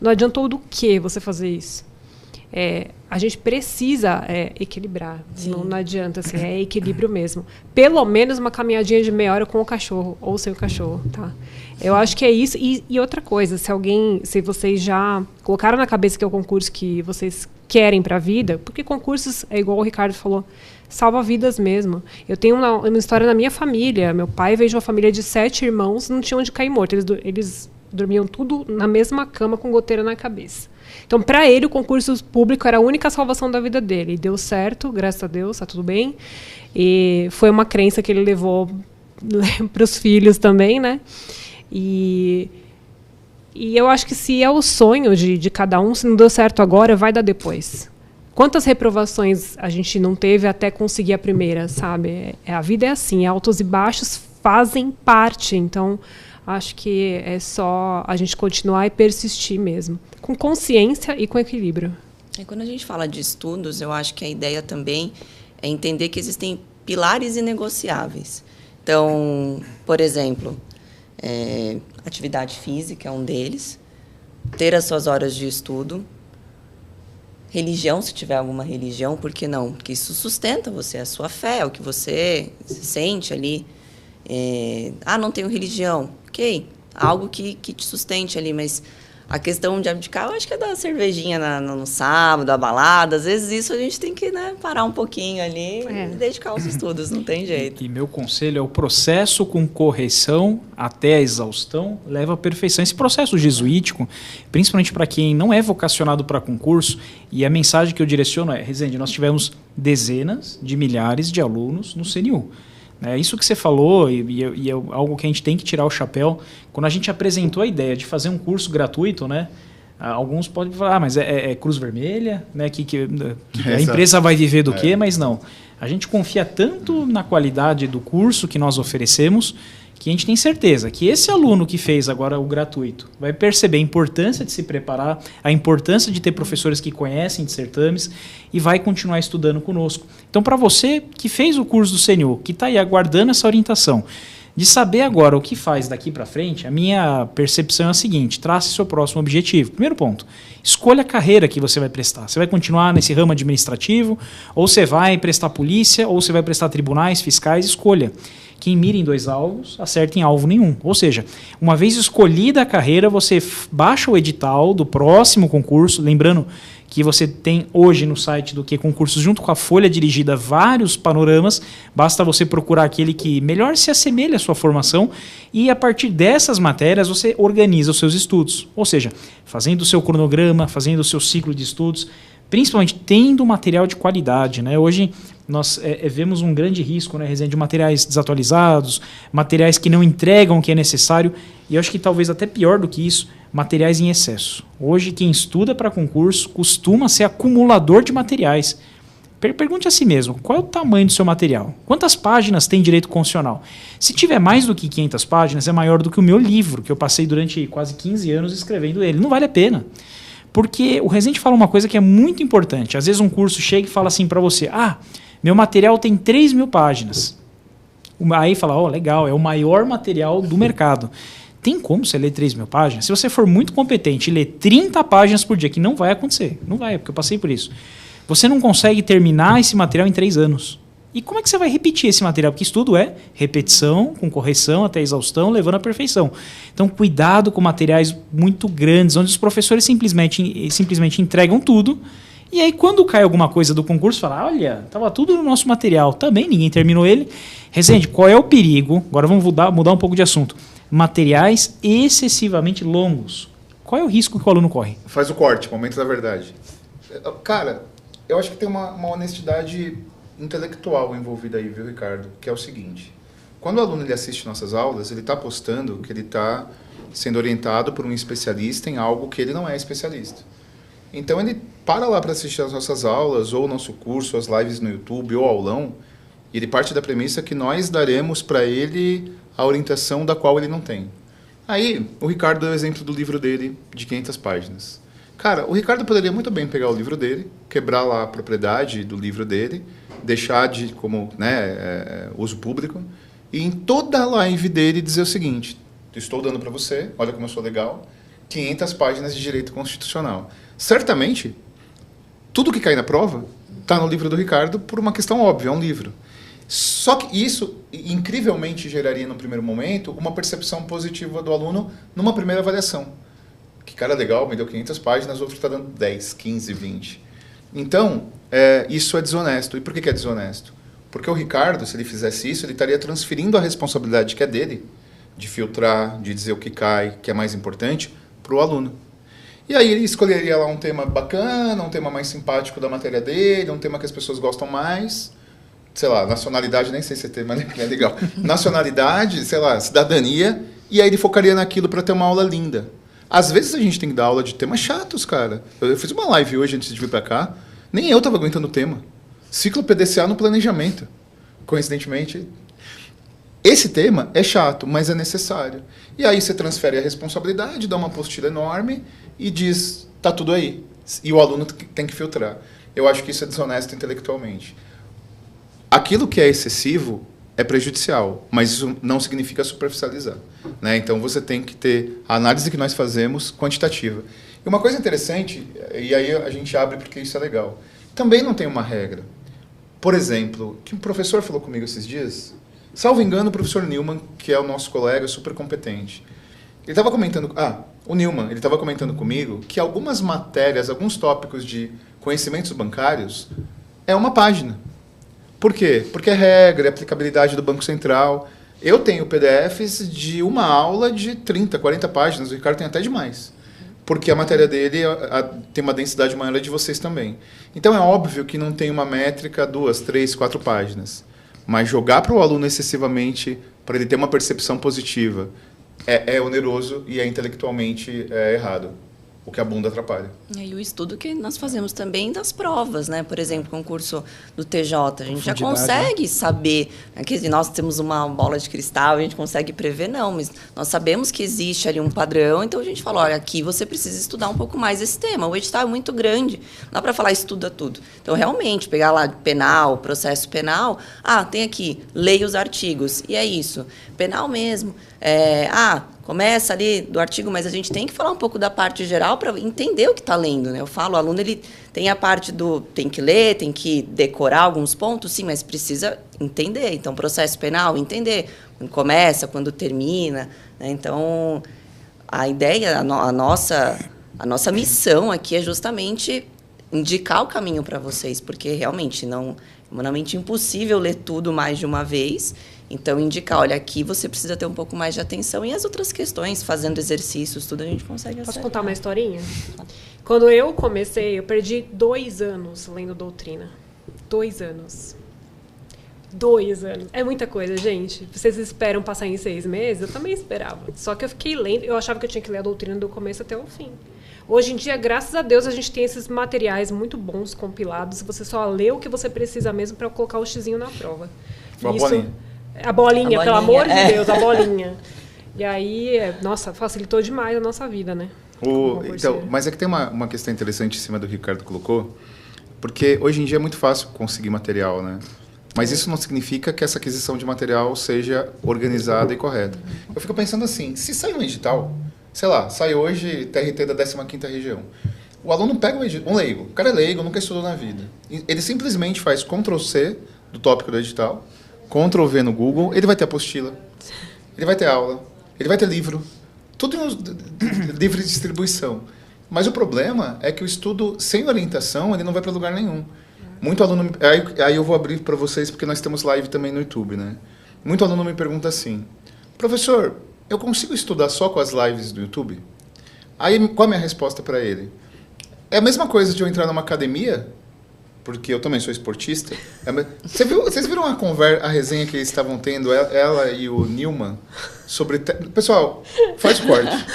Não adiantou do que você fazer isso? A gente precisa equilibrar. Não adianta, assim, é equilíbrio mesmo. Pelo menos uma caminhadinha de meia hora com o cachorro, ou sem o cachorro, tá? Eu acho que é isso. E outra coisa, se vocês já colocaram na cabeça que é o concurso que vocês querem para a vida, porque concursos, é igual o Ricardo falou, salva vidas mesmo. Eu tenho uma história na minha família. Meu pai veio de uma família de 7 irmãos, não tinham onde cair morto. Eles dormiam tudo na mesma cama com goteira na cabeça. Então, para ele, o concurso público era a única salvação da vida dele. E deu certo, graças a Deus, tá tudo bem. E foi uma crença que ele levou para os filhos também, né? E eu acho que se é o sonho de cada um, se não deu certo agora, vai dar depois. Quantas reprovações a gente não teve até conseguir a primeira, sabe? A vida é assim, altos e baixos fazem parte. Então, acho que é só a gente continuar e persistir mesmo. Com consciência e com equilíbrio. Quando a gente fala de estudos, eu acho que a ideia também é entender que existem pilares inegociáveis. Então, por exemplo, atividade física é um deles, ter as suas horas de estudo, religião, se tiver alguma religião, por que não? Porque isso sustenta você, a sua fé, é o que você sente ali. Não tenho religião, ok, algo que te sustente ali, mas a questão de abdicar, eu acho que é da cervejinha no sábado, a balada, às vezes isso a gente tem que, né, parar um pouquinho ali e dedicar aos estudos, não tem jeito. E meu conselho é o processo com correção até a exaustão leva à perfeição. Esse processo jesuítico, principalmente para quem não é vocacionado para concurso, e a mensagem que eu direciono é, Rezende, nós tivemos dezenas de milhares de alunos no CNU. Isso que você falou, e é algo que a gente tem que tirar o chapéu. Quando a gente apresentou a ideia de fazer um curso gratuito, né, alguns podem falar, mas é Cruz Vermelha, né, que a empresa vai viver do quê? Mas não. A gente confia tanto na qualidade do curso que nós oferecemos, que a gente tem certeza que esse aluno que fez agora o gratuito vai perceber a importância de se preparar, a importância de ter professores que conhecem de certames e vai continuar estudando conosco. Então, para você que fez o curso do CNU, que está aí aguardando essa orientação, de saber agora o que faz daqui para frente, a minha percepção é a seguinte: trace seu próximo objetivo. Primeiro ponto, escolha a carreira que você vai prestar. Você vai continuar nesse ramo administrativo, ou você vai prestar polícia, ou você vai prestar tribunais, fiscais, escolha. Quem mira em 2 alvos, acerta em alvo nenhum. Ou seja, uma vez escolhida a carreira, você baixa o edital do próximo concurso, lembrando que você tem hoje no site do QConcursos, junto com a folha dirigida, vários panoramas, basta você procurar aquele que melhor se assemelha à sua formação e a partir dessas matérias você organiza os seus estudos. Ou seja, fazendo o seu cronograma, fazendo o seu ciclo de estudos, principalmente tendo material de qualidade, né? Hoje nós vemos um grande risco, né, Rezende, de materiais desatualizados, materiais que não entregam o que é necessário, e eu acho que talvez até pior do que isso, materiais em excesso. Hoje, quem estuda para concurso costuma ser acumulador de materiais. Pergunte a si mesmo, qual é o tamanho do seu material? Quantas páginas tem direito constitucional? Se tiver mais do que 500 páginas, é maior do que o meu livro, que eu passei durante quase 15 anos escrevendo ele. Não vale a pena. Porque o Rezende fala uma coisa que é muito importante. Às vezes um curso chega e fala assim para você, meu material tem 3.000 páginas. Aí fala, legal, é o maior material do mercado. Tem como você ler 3.000 páginas? Se você for muito competente e ler 30 páginas por dia, que não vai acontecer. Não vai, porque eu passei por isso. Você não consegue terminar esse material em 3 anos. E como é que você vai repetir esse material? Porque estudo é repetição, com correção até a exaustão, levando à perfeição. Então, cuidado com materiais muito grandes, onde os professores simplesmente entregam tudo. E aí, quando cai alguma coisa do concurso, fala, olha, estava tudo no nosso material. Também ninguém terminou ele. Rezende, qual é o perigo? Agora vamos mudar um pouco de assunto. Materiais excessivamente longos. Qual é o risco que o aluno corre? Faz o corte, momento da verdade. Cara, eu acho que tem uma honestidade intelectual envolvida aí, viu, Ricardo? Que é o seguinte. Quando o aluno ele assiste nossas aulas, ele está apostando que ele está sendo orientado por um especialista em algo que ele não é especialista. Então ele para lá para assistir as nossas aulas, ou o nosso curso, as lives no YouTube, ou aulão, e ele parte da premissa que nós daremos para ele a orientação da qual ele não tem. Aí, o Ricardo deu o exemplo do livro dele, de 500 páginas. Cara, o Ricardo poderia muito bem pegar o livro dele, quebrar lá a propriedade do livro dele, deixar como uso público, e em toda a live dele dizer o seguinte, estou dando para você, olha como eu sou legal, 500 páginas de direito constitucional. Certamente, tudo que cai na prova está no livro do Ricardo por uma questão óbvia, é um livro. Só que isso, incrivelmente, geraria, no primeiro momento, uma percepção positiva do aluno numa primeira avaliação. Que cara legal, me deu 500 páginas, o outro está dando 10, 15, 20. Então, isso é desonesto. E por que é desonesto? Porque o Ricardo, se ele fizesse isso, ele estaria transferindo a responsabilidade que é dele, de filtrar, de dizer o que cai, que é mais importante, para o aluno. E aí ele escolheria lá um tema bacana, um tema mais simpático da matéria dele, um tema que as pessoas gostam mais, sei lá, nacionalidade, nem sei se é tema, né? É legal. Nacionalidade, sei lá, cidadania, e aí ele focaria naquilo para ter uma aula linda. Às vezes a gente tem que dar aula de temas chatos, cara. Eu fiz uma live hoje antes de vir para cá, nem eu estava aguentando o tema. Ciclo PDCA no planejamento. Coincidentemente, esse tema é chato, mas é necessário. E aí você transfere a responsabilidade, dá uma apostila enorme e diz, tá tudo aí. E o aluno tem que filtrar. Eu acho que isso é desonesto intelectualmente. Aquilo que é excessivo é prejudicial, mas isso não significa superficializar, né? Então você tem que ter a análise que nós fazemos quantitativa. E uma coisa interessante, e aí a gente abre porque isso é legal, também não tem uma regra. Por exemplo, que um professor falou comigo esses dias, salvo engano, o professor Newman, que é o nosso colega super competente, ele estava comentando, o Newman, ele estava comentando comigo que algumas matérias, alguns tópicos de conhecimentos bancários é uma página. Por quê? Porque é regra, é aplicabilidade do Banco Central. Eu tenho PDFs de uma aula de 30, 40 páginas, o Ricardo tem até demais. Porque a matéria dele tem uma densidade maior de vocês também. Então é óbvio que não tem uma métrica 2, 3, 4 páginas. Mas jogar para o aluno excessivamente, para ele ter uma percepção positiva, é oneroso e é intelectualmente errado. O que a bunda atrapalha. E o estudo que nós fazemos também das provas, né? Por exemplo, concurso do TJ, a gente já consegue saber, né, que nós temos uma bola de cristal, a gente consegue prever, não, mas nós sabemos que existe ali um padrão, então a gente fala, olha, aqui você precisa estudar um pouco mais esse tema, o edital é muito grande, não dá para falar estuda tudo. Então, realmente, pegar lá penal, processo penal, tem aqui, leia os artigos, e é isso, penal mesmo, começa ali do artigo, mas a gente tem que falar um pouco da parte geral para entender o que está lendo, né? Eu falo, o aluno ele tem a parte do tem que ler, tem que decorar alguns pontos, sim, mas precisa entender. Então, processo penal, entender quando começa, quando termina, né? Então, a ideia, a nossa missão aqui é justamente indicar o caminho para vocês, porque realmente é humanamente impossível ler tudo mais de uma vez. Então, indicar, olha, aqui você precisa ter um pouco mais de atenção e as outras questões, fazendo exercícios, tudo a gente consegue acertar. Posso contar uma historinha? Quando eu comecei, eu perdi 2 anos lendo doutrina. 2 anos. 2 anos. É muita coisa, gente. Vocês esperam passar em 6 meses? Eu também esperava. Só que eu fiquei lendo, eu achava que eu tinha que ler a doutrina do começo até o fim. Hoje em dia, graças a Deus, a gente tem esses materiais muito bons compilados. Você só lê o que você precisa mesmo para colocar o xizinho na prova. Bolinha. A bolinha, pelo amor de Deus, a bolinha. E aí, nossa, facilitou demais a nossa vida, né? Então, mas é que tem uma questão interessante em cima do que o Ricardo colocou, porque hoje em dia é muito fácil conseguir material, né? Mas isso não significa que essa aquisição de material seja organizada e correta. Eu fico pensando assim, se sair um edital, sei lá, sai hoje TRT da 15ª região, o aluno pega um leigo, o cara é leigo, nunca estudou na vida, ele simplesmente faz Ctrl+C do tópico do edital, Ctrl+V no Google, ele vai ter apostila, ele vai ter aula, ele vai ter livro, tudo em livre distribuição. Mas o problema é que o estudo sem orientação, ele não vai para lugar nenhum. Muito aluno... Aí eu vou abrir para vocês, porque nós temos live também no YouTube, né? Muito aluno me pergunta assim, professor, eu consigo estudar só com as lives do YouTube? Aí, qual a minha resposta para ele? É a mesma coisa de eu entrar numa academia, porque eu também sou esportista. Vocês viram a resenha que eles estavam tendo, ela e o Newman, sobre... Pessoal, faz o corte.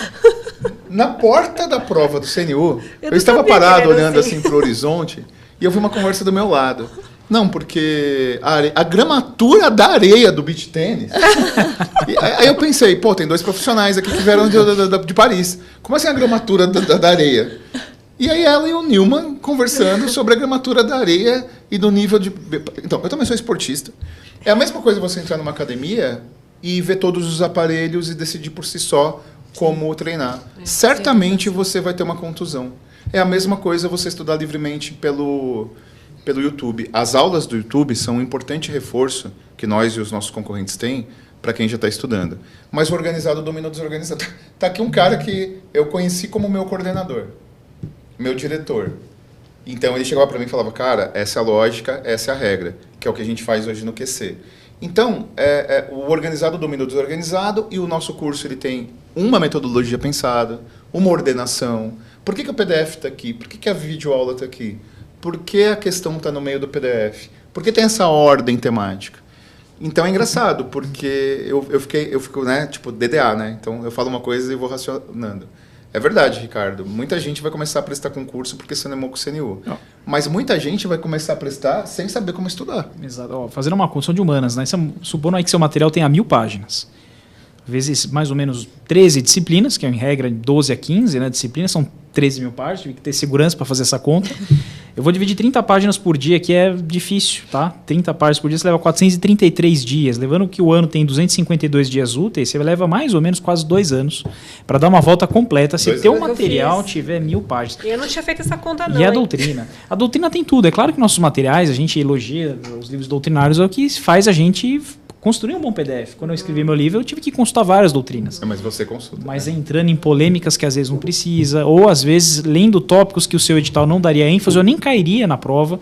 Na porta da prova do CNU, eu estava parado olhando assim para o horizonte, e eu vi uma conversa do meu lado. Não, porque a gramatura da areia do beach tênis... Aí eu pensei, pô, tem 2 profissionais aqui que vieram de Paris. Como assim a gramatura da areia? E aí ela e o Newman conversando sobre a gramatura da areia e do nível de... Então, eu também sou esportista. É a mesma coisa você entrar numa academia e ver todos os aparelhos e decidir por si só como treinar. Certamente você vai ter uma contusão. É a mesma coisa você estudar livremente pelo YouTube. As aulas do YouTube são um importante reforço que nós e os nossos concorrentes têm para quem já está estudando. Mas o organizado domina o desorganizado. Está aqui um cara que eu conheci como meu coordenador, meu diretor. Então ele chegava para mim e falava, cara, essa é a lógica, essa é a regra, que é o que a gente faz hoje no QC. Então, o organizado domina o desorganizado e o nosso curso ele tem uma metodologia pensada, uma ordenação. Por que o PDF está aqui? Por que a videoaula está aqui? Por que a questão está no meio do PDF? Por que tem essa ordem temática? Então é engraçado, porque eu fico, né, tipo DDA, né? Então eu falo uma coisa e vou racionando. É verdade, Ricardo. Muita gente vai começar a prestar concurso porque você animou com o CNU. Não. Mas muita gente vai começar a prestar sem saber como estudar. Exato. Ó, fazendo uma condição de humanas, né? Supondo aí que seu material tenha 1000 páginas. Vezes mais ou menos 13 disciplinas, que é em regra 12 a 15, né? Disciplinas são 13 mil páginas, tive que ter segurança para fazer essa conta. Eu vou dividir 30 páginas por dia, que é difícil, tá? 30 páginas por dia, você leva 433 dias. Levando que o ano tem 252 dias úteis, você leva mais ou menos quase 2 anos para dar uma volta completa, se teu material tiver 1000 páginas. E eu não tinha feito essa conta, não. E a doutrina? A doutrina tem tudo. É claro que nossos materiais, a gente elogia os livros doutrinários, é o que faz a gente construir um bom PDF. Quando eu escrevi meu livro, eu tive que consultar várias doutrinas. Mas você consulta. Mas entrando em polêmicas que às vezes não precisa, ou às vezes lendo tópicos que o seu edital não daria ênfase, eu nem cairia na prova.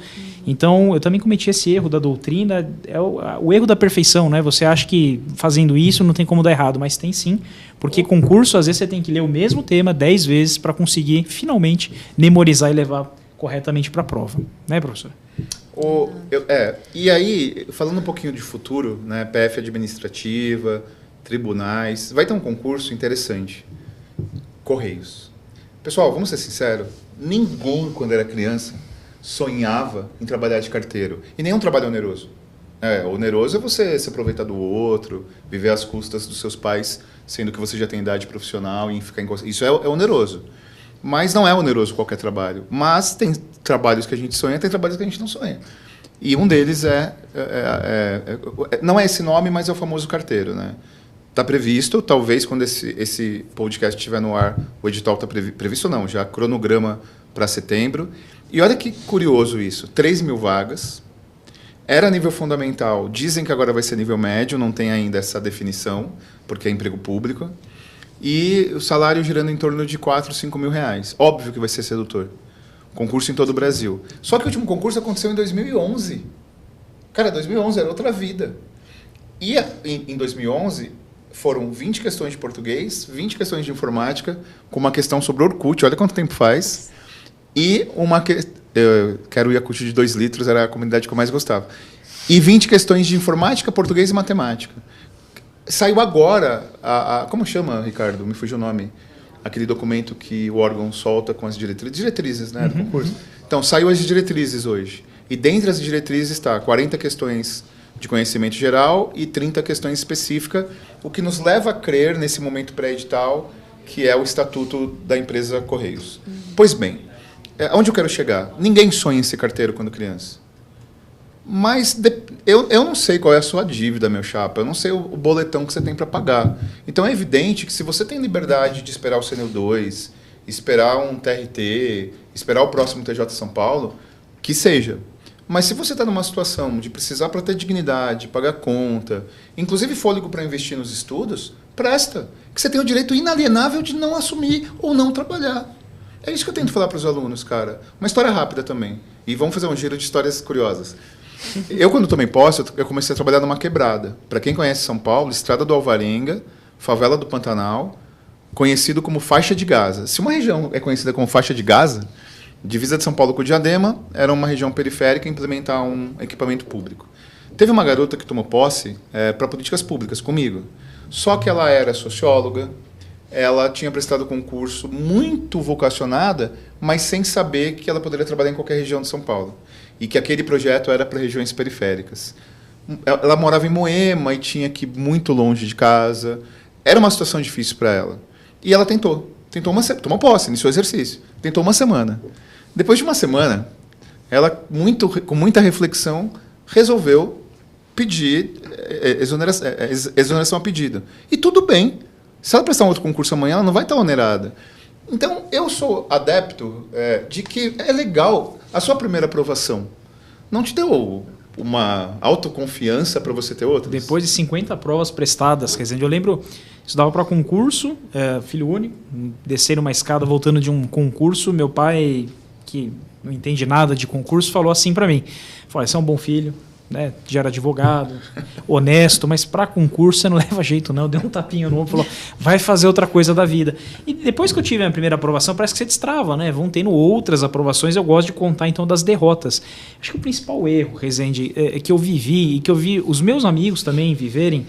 Então, eu também cometi esse erro da doutrina, é o erro da perfeição, né? Você acha que fazendo isso não tem como dar errado, mas tem sim, porque concurso, às vezes você tem que ler o mesmo tema 10 vezes para conseguir finalmente memorizar e levar corretamente para a prova. Né, professor? E aí, falando um pouquinho de futuro, né, PF administrativa, tribunais, vai ter um concurso interessante. Correios. Pessoal, vamos ser sinceros, ninguém, quando era criança, sonhava em trabalhar de carteiro. E nenhum trabalho é oneroso. Oneroso é você se aproveitar do outro, viver às custas dos seus pais, sendo que você já tem idade profissional e ficar isso é oneroso. Mas não é oneroso qualquer trabalho. Mas tem trabalhos que a gente sonha, tem trabalhos que a gente não sonha. E um deles não é esse nome, mas é o famoso carteiro, né? Está previsto, talvez quando esse podcast estiver no ar, o edital está previsto não, já cronograma para setembro. E olha que curioso isso, 3.000 vagas, era nível fundamental, dizem que agora vai ser nível médio, não tem ainda essa definição, porque é emprego público. E o salário girando em torno de 4, 5 mil reais. Óbvio que vai ser sedutor. Concurso em todo o Brasil. Só que o último concurso aconteceu em 2011. Cara, 2011 era outra vida. E em 2011 foram 20 questões de português, 20 questões de informática, com uma questão sobre Orkut, olha quanto tempo faz, E quero o Yakult de 2 litros, era a comunidade que eu mais gostava. E 20 questões de informática, português e matemática. Saiu agora, como chama, Ricardo? Me fugiu o nome. Aquele documento que o órgão solta com as diretrizes, né, do concurso. Então, saiu as diretrizes hoje. E dentre as diretrizes está 40 questões de conhecimento geral e 30 questões específicas, o que nos leva a crer, nesse momento pré-edital, que é o estatuto da empresa Correios. Pois bem, onde eu quero chegar? Ninguém sonha em ser carteiro quando criança. Mas eu não sei qual é a sua dívida, meu chapa. Eu não sei o boletão que você tem para pagar. Então é evidente que se você tem liberdade de esperar o CNU 2, esperar um TRT, esperar o próximo TJ São Paulo, que seja. Mas se você está numa situação de precisar para ter dignidade, pagar conta, inclusive fôlego para investir nos estudos, presta. Que você tem o direito inalienável de não assumir ou não trabalhar. É isso que eu tento falar para os alunos, cara. Uma história rápida também. E vamos fazer um giro de histórias curiosas. Eu, quando tomei posse, eu comecei a trabalhar numa quebrada. Para quem conhece São Paulo, Estrada do Alvarenga, Favela do Pantanal, conhecido como Faixa de Gaza. Se uma região é conhecida como Faixa de Gaza, divisa de São Paulo com o Diadema, era uma região periférica implementar um equipamento público. Teve uma garota que tomou posse para políticas públicas comigo. Só que ela era socióloga, ela tinha prestado concurso muito vocacionada, mas sem saber que ela poderia trabalhar em qualquer região de São Paulo. E que aquele projeto era para regiões periféricas. Ela morava em Moema e tinha que ir muito longe de casa. Era uma situação difícil para ela. E ela tentou. Tomou posse, iniciou o exercício. Tentou uma semana. Depois de uma semana, ela, com muita reflexão, resolveu pedir exoneração a pedido. E tudo bem. Se ela prestar um outro concurso amanhã, ela não vai estar onerada. Então, eu sou adepto de que é legal. A sua primeira aprovação não te deu uma autoconfiança para você ter outras? Depois de 50 provas prestadas, quer dizer, eu lembro, estudava para concurso, filho único, descer uma escada voltando de um concurso, meu pai, que não entende nada de concurso, falou assim para mim, falou, você é um bom filho, né? Já era advogado, honesto, mas para concurso você não leva jeito não, deu um tapinha no ombro, falou, vai fazer outra coisa da vida. E depois que eu tive a minha aprovação, parece que você destrava, né? Vão tendo outras aprovações, eu gosto de contar então das derrotas. Acho que o principal erro, Rezende, que eu vivi e que eu vi os meus amigos também viverem,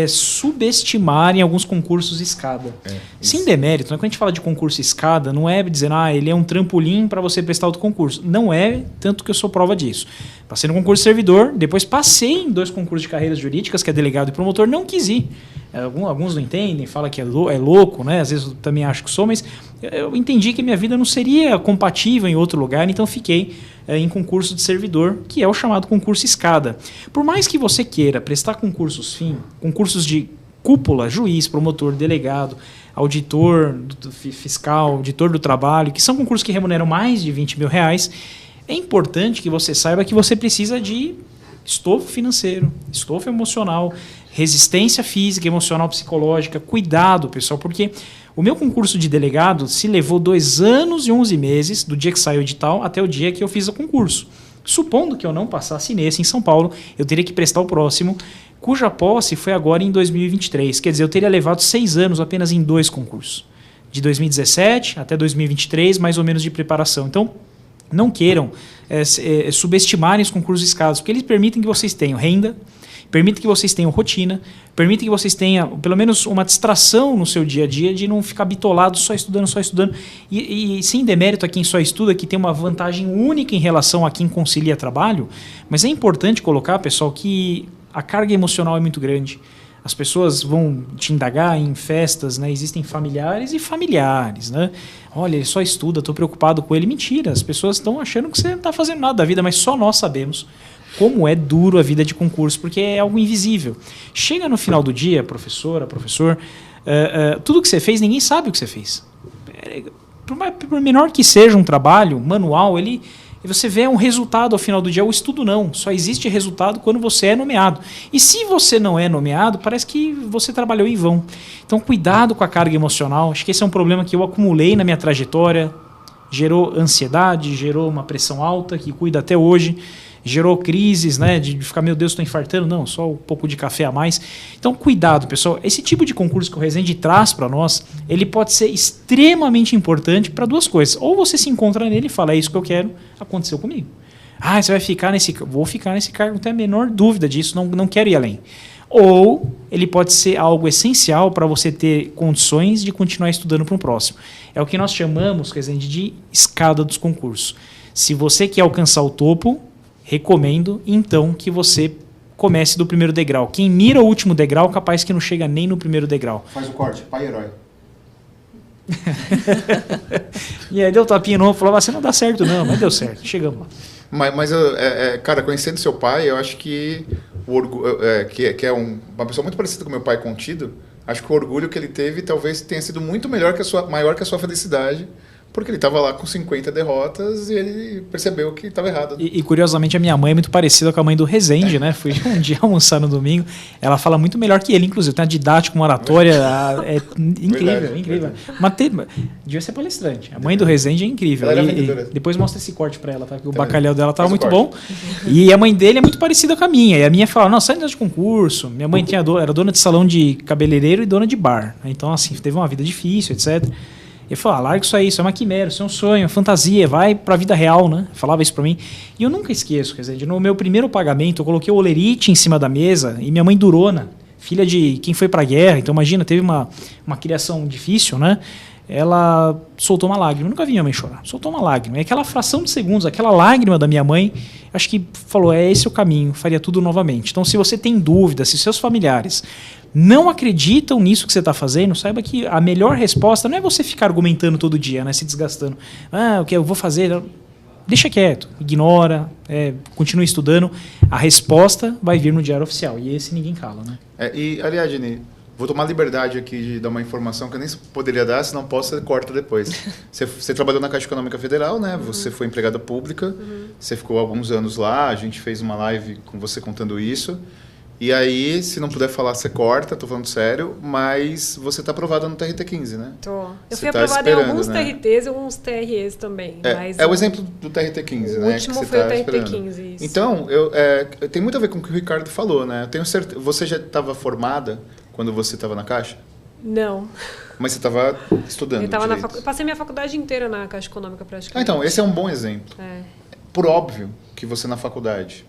subestimarem alguns concursos escada. Sem demérito, né? Quando a gente fala de concurso escada, não é dizer, ele é um trampolim para você prestar outro concurso. Não é, tanto que eu sou prova disso. Passei no concurso servidor, depois passei em 2 concursos de carreiras jurídicas, que é delegado e promotor, não quis ir. Alguns não entendem, falam que é louco, né? Às vezes eu também acho que sou, mas eu entendi que minha vida não seria compatível em outro lugar, então fiquei em concurso de servidor, que é o chamado concurso escada. Por mais que você queira prestar concursos de cúpula, juiz, promotor, delegado, auditor fiscal, auditor do trabalho, que são concursos que remuneram mais de R$20 mil, é importante que você saiba que você precisa de estofo financeiro, estofo emocional, resistência física, emocional, psicológica, cuidado, pessoal, porque o meu concurso de delegado se levou 2 anos e 11 meses, do dia que saiu o edital até o dia que eu fiz o concurso. Supondo que eu não passasse nesse em São Paulo, eu teria que prestar o próximo, cuja posse foi agora em 2023. Quer dizer, eu teria levado 6 anos apenas em 2 concursos. De 2017 até 2023, mais ou menos de preparação. Então, não queiram subestimarem os concursos escados, porque eles permitem que vocês tenham renda, permitem que vocês tenham rotina, permitem que vocês tenham pelo menos uma distração no seu dia a dia de não ficar bitolado só estudando. E sem demérito a quem só estuda, que tem uma vantagem única em relação a quem concilia trabalho, mas é importante colocar, pessoal, que a carga emocional é muito grande. As pessoas vão te indagar em festas, né? Existem familiares e familiares, né? Olha, ele só estuda, estou preocupado com ele. Mentira, as pessoas estão achando que você não está fazendo nada da vida, mas só nós sabemos como é duro a vida de concurso, porque é algo invisível. Chega no final do dia, professor, tudo que você fez, ninguém sabe o que você fez. Por menor que seja um trabalho manual, você vê um resultado ao final do dia. O estudo não, só existe resultado quando você é nomeado. E se você não é nomeado, parece que você trabalhou em vão. Então, cuidado com a carga emocional. Acho que esse é um problema que eu acumulei na minha trajetória. Gerou ansiedade, gerou uma pressão alta, que cuida até hoje. gerou crises, né, de ficar, meu Deus, estou infartando. Não, só um pouco de café a mais. Então, cuidado, pessoal. Esse tipo de concurso que o Resende traz para nós, ele pode ser extremamente importante para duas coisas. Ou você se encontra nele e fala, é isso que eu quero, aconteceu comigo. Ah, você vai ficar nesse... Vou ficar nesse cargo, não tenho a menor dúvida disso, não quero ir além. Ou ele pode ser algo essencial para você ter condições de continuar estudando para um próximo. É o que nós chamamos, Resende, de escada dos concursos. Se você quer alcançar o topo, recomendo, então, que você comece do primeiro degrau. Quem mira o último degrau, capaz que não chega nem no primeiro degrau. Faz o corte, pai herói. E aí deu tapinha no ombro, falou, assim, não dá certo não, mas deu certo, chegamos lá. Mas cara, conhecendo seu pai, eu acho que o orgulho, que é uma pessoa muito parecida com meu pai contido, acho que o orgulho que ele teve talvez tenha sido muito maior que a sua felicidade, porque ele estava lá com 50 derrotas e ele percebeu que estava errado. E curiosamente a minha mãe é muito parecida com a mãe do Resende, né? Fui um dia almoçar no domingo, ela fala muito melhor que ele, inclusive, tem uma didática, uma oratória, é incrível, verdade, incrível. Mas devia ser palestrante. A mãe do Resende é incrível. E depois mostra esse corte para ela, tá? Que o bacalhau dela estava muito bom. E a mãe dele é muito parecida com a minha. E a minha fala, não, sai de concurso. Minha mãe era dona de salão de cabeleireiro e dona de bar. Então, assim, teve uma vida difícil, etc. Ele falou, larga isso é uma quimera, isso é um sonho, é fantasia, vai pra vida real, né? Falava isso pra mim. E eu nunca esqueço, quer dizer, no meu primeiro pagamento, eu coloquei o olerite em cima da mesa e minha mãe durona, filha de quem foi pra guerra, então imagina, teve uma criação difícil, né? Ela soltou uma lágrima, eu nunca vi minha mãe chorar, soltou uma lágrima. E aquela fração de segundos, aquela lágrima da minha mãe, acho que falou, esse o caminho, faria tudo novamente. Então, se você tem dúvida, se seus familiares não acreditam nisso que você está fazendo, saiba que a melhor resposta não é você ficar argumentando todo dia, né, se desgastando. O que eu vou fazer? Deixa quieto, ignora, continue estudando. A resposta vai vir no diário oficial, e esse ninguém cala, né? E, Ariadne, vou tomar liberdade aqui de dar uma informação que eu nem poderia dar, se não posso, você corta depois. Você trabalhou na Caixa Econômica Federal, né? Você foi empregada pública, você ficou alguns anos lá, a gente fez uma live com você contando isso. E aí, se não puder falar, você corta, tô falando sério, mas você tá aprovada no TRT-15, né? Tô. Eu fui aprovada em alguns TRTs e alguns TREs também. É o exemplo do TRT-15, né? O último foi o TRT-15, isso. Então, tem muito a ver com o que o Ricardo falou, né? Eu tenho certeza, você já estava formada quando você estava na Caixa? Não. Mas você estava estudando Eu passei minha faculdade inteira na Caixa Econômica praticamente. Então, esse é um bom exemplo. Por óbvio que você na faculdade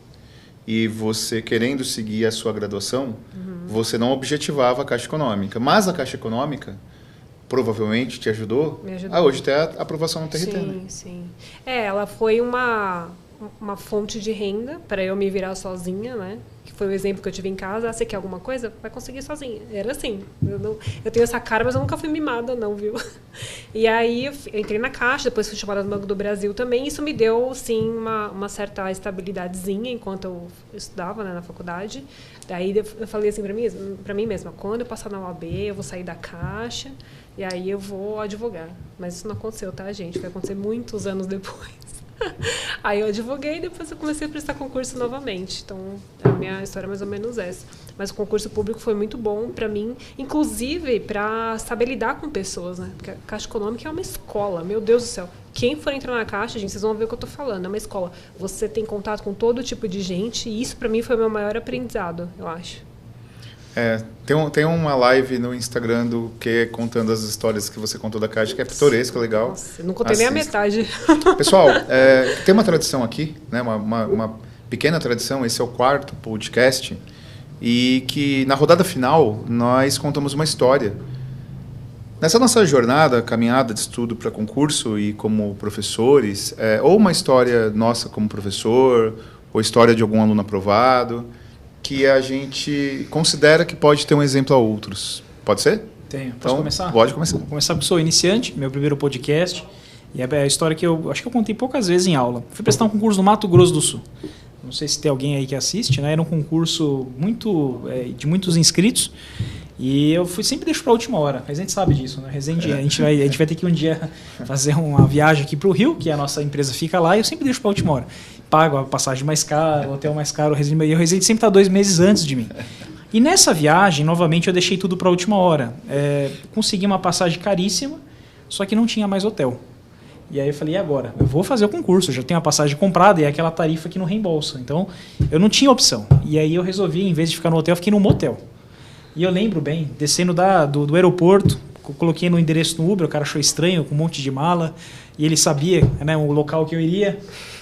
e você querendo seguir a sua graduação, você não objetivava a Caixa Econômica. Mas a Caixa Econômica provavelmente te ajudou. Me ajudou. A hoje ter a aprovação no TRT, sim, né? Sim. Ela foi uma fonte de renda para eu me virar sozinha, né? Que foi o exemplo que eu tive em casa. Você quer alguma coisa? Vai conseguir sozinha. Era assim. Eu tenho essa cara, mas eu nunca fui mimada, não, viu? E aí eu entrei na Caixa, depois fui chamada no Banco do Brasil também. Isso me deu, sim, uma certa estabilidadezinha enquanto eu estudava, né, na faculdade. Daí eu falei assim para mim mesma, quando eu passar na OAB, eu vou sair da Caixa e aí eu vou advogar. Mas isso não aconteceu, tá, gente? Vai acontecer muitos anos depois. Aí eu advoguei e depois eu comecei a prestar concurso novamente. Então, a minha história é mais ou menos essa. Mas o concurso público foi muito bom para mim, inclusive para saber lidar com pessoas, né? Porque a Caixa Econômica é uma escola, meu Deus do céu. Quem for entrar na Caixa, gente, vocês vão ver o que eu tô falando, é uma escola. Você tem contato com todo tipo de gente e isso para mim foi o meu maior aprendizado, eu acho. Tem uma live no Instagram do que contando as histórias que você contou da Caixa, que é pitoresca, legal. Nossa, eu não contei nem a metade. Pessoal, tem uma tradição aqui, né, uma pequena tradição, esse é o 4º podcast, e que na rodada final nós contamos uma história. Nessa nossa jornada, caminhada de estudo para concurso e como professores, ou uma história nossa como professor, ou história de algum aluno aprovado, que a gente considera que pode ter um exemplo a outros. Pode ser? Tenho. Posso começar? Pode começar. Vou começar porque sou iniciante, meu primeiro podcast. E é a história que eu acho que eu contei poucas vezes em aula. Fui prestar um concurso no Mato Grosso do Sul. Não sei se tem alguém aí que assiste, né? Era um concurso de muitos inscritos. E eu sempre deixo para a última hora. A gente sabe disso, né? Resende, a gente vai ter que um dia fazer uma viagem aqui para o Rio, que a nossa empresa fica lá, e eu sempre deixo para a última hora. Pago a passagem mais cara, o hotel mais caro, e o Resende sempre está 2 meses antes de mim. E nessa viagem, novamente, eu deixei tudo para a última hora. Consegui uma passagem caríssima, só que não tinha mais hotel. E aí eu falei, e agora? Eu vou fazer o concurso, eu já tenho a passagem comprada e é aquela tarifa que não reembolsa. Então, eu não tinha opção. E aí eu resolvi, em vez de ficar no hotel, eu fiquei num motel. E eu lembro bem, descendo do aeroporto, coloquei no endereço no Uber, o cara achou estranho, com um monte de mala, e ele sabia, né, o local que eu iria.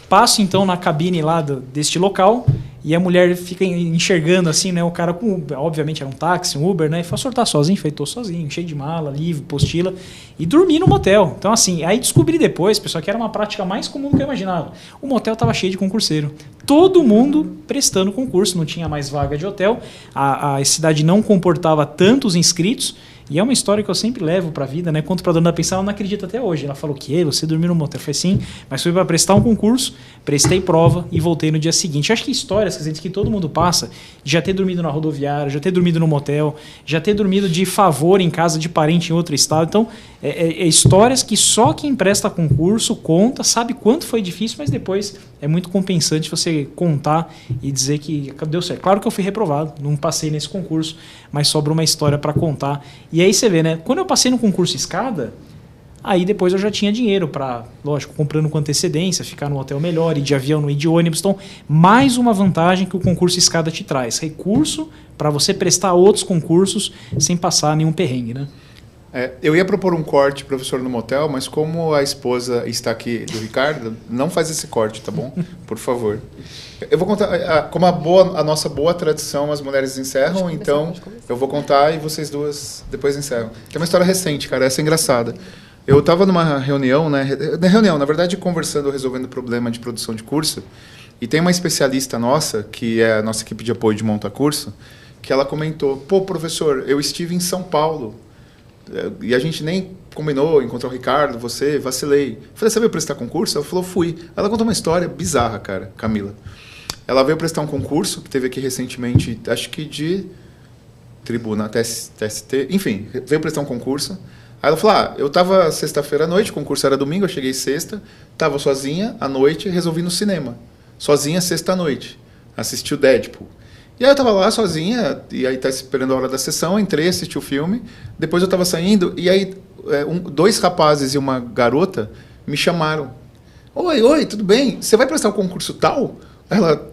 Passo então na cabine lá deste local, e a mulher fica enxergando assim, né, o cara com, obviamente era um táxi, um Uber, né, e falou, o senhor tá sozinho? Falei, tô sozinho, cheio de mala, livro, apostila, e dormi no motel. Então assim, aí descobri depois, pessoal, que era uma prática mais comum do que eu imaginava. O motel estava cheio de concurseiro. Todo mundo prestando concurso, não tinha mais vaga de hotel, a cidade não comportava tantos inscritos. E é uma história que eu sempre levo para a vida, né? Conto para a dona da pensão, ela não acredita até hoje. Ela falou, que você dormiu no motel? Eu falei, sim, mas foi para prestar um concurso, prestei prova e voltei no dia seguinte. Eu acho que histórias que todo mundo passa, de já ter dormido na rodoviária, já ter dormido no motel, já ter dormido de favor em casa de parente em outro estado. Então, histórias que só quem presta concurso conta, sabe quanto foi difícil, mas depois é muito compensante você contar e dizer que deu certo. Claro que eu fui reprovado, não passei nesse concurso, mas sobra uma história para contar. E aí você vê, né? Quando eu passei no concurso escada, aí depois eu já tinha dinheiro para, lógico, comprando com antecedência, ficar no hotel melhor, ir de avião, não ir de ônibus. Então, mais uma vantagem que o concurso escada te traz. Recurso para você prestar outros concursos sem passar nenhum perrengue, né? Eu ia propor um corte, professor, no motel, mas como a esposa está aqui do Ricardo, não faz esse corte, tá bom? Por favor. Eu vou contar, como a nossa boa tradição, as mulheres encerram, então eu vou contar e vocês duas depois encerram. Tem uma história recente, cara, essa é engraçada. Eu estava numa reunião, na verdade, conversando, resolvendo problema de produção de curso, e tem uma especialista nossa, que é a nossa equipe de apoio de monta curso, que ela comentou, pô, professor, eu estive em São Paulo, e a gente nem combinou, encontrou o Ricardo, você, vacilei. Falei, você veio prestar concurso? Ela falou, fui. Ela contou uma história bizarra, cara, Camila. Ela veio prestar um concurso, que teve aqui recentemente, acho que de tribuna, TST, enfim, veio prestar um concurso. Aí ela falou, eu estava sexta-feira à noite, o concurso era domingo, eu cheguei sexta, estava sozinha à noite, resolvi ir no cinema. Sozinha, sexta à noite. Assisti o Deadpool. E aí eu estava lá sozinha, e aí estava esperando a hora da sessão, entrei, assisti o filme, depois eu estava saindo, e aí dois rapazes e uma garota me chamaram. Oi, tudo bem? Você vai prestar o concurso tal? Ela,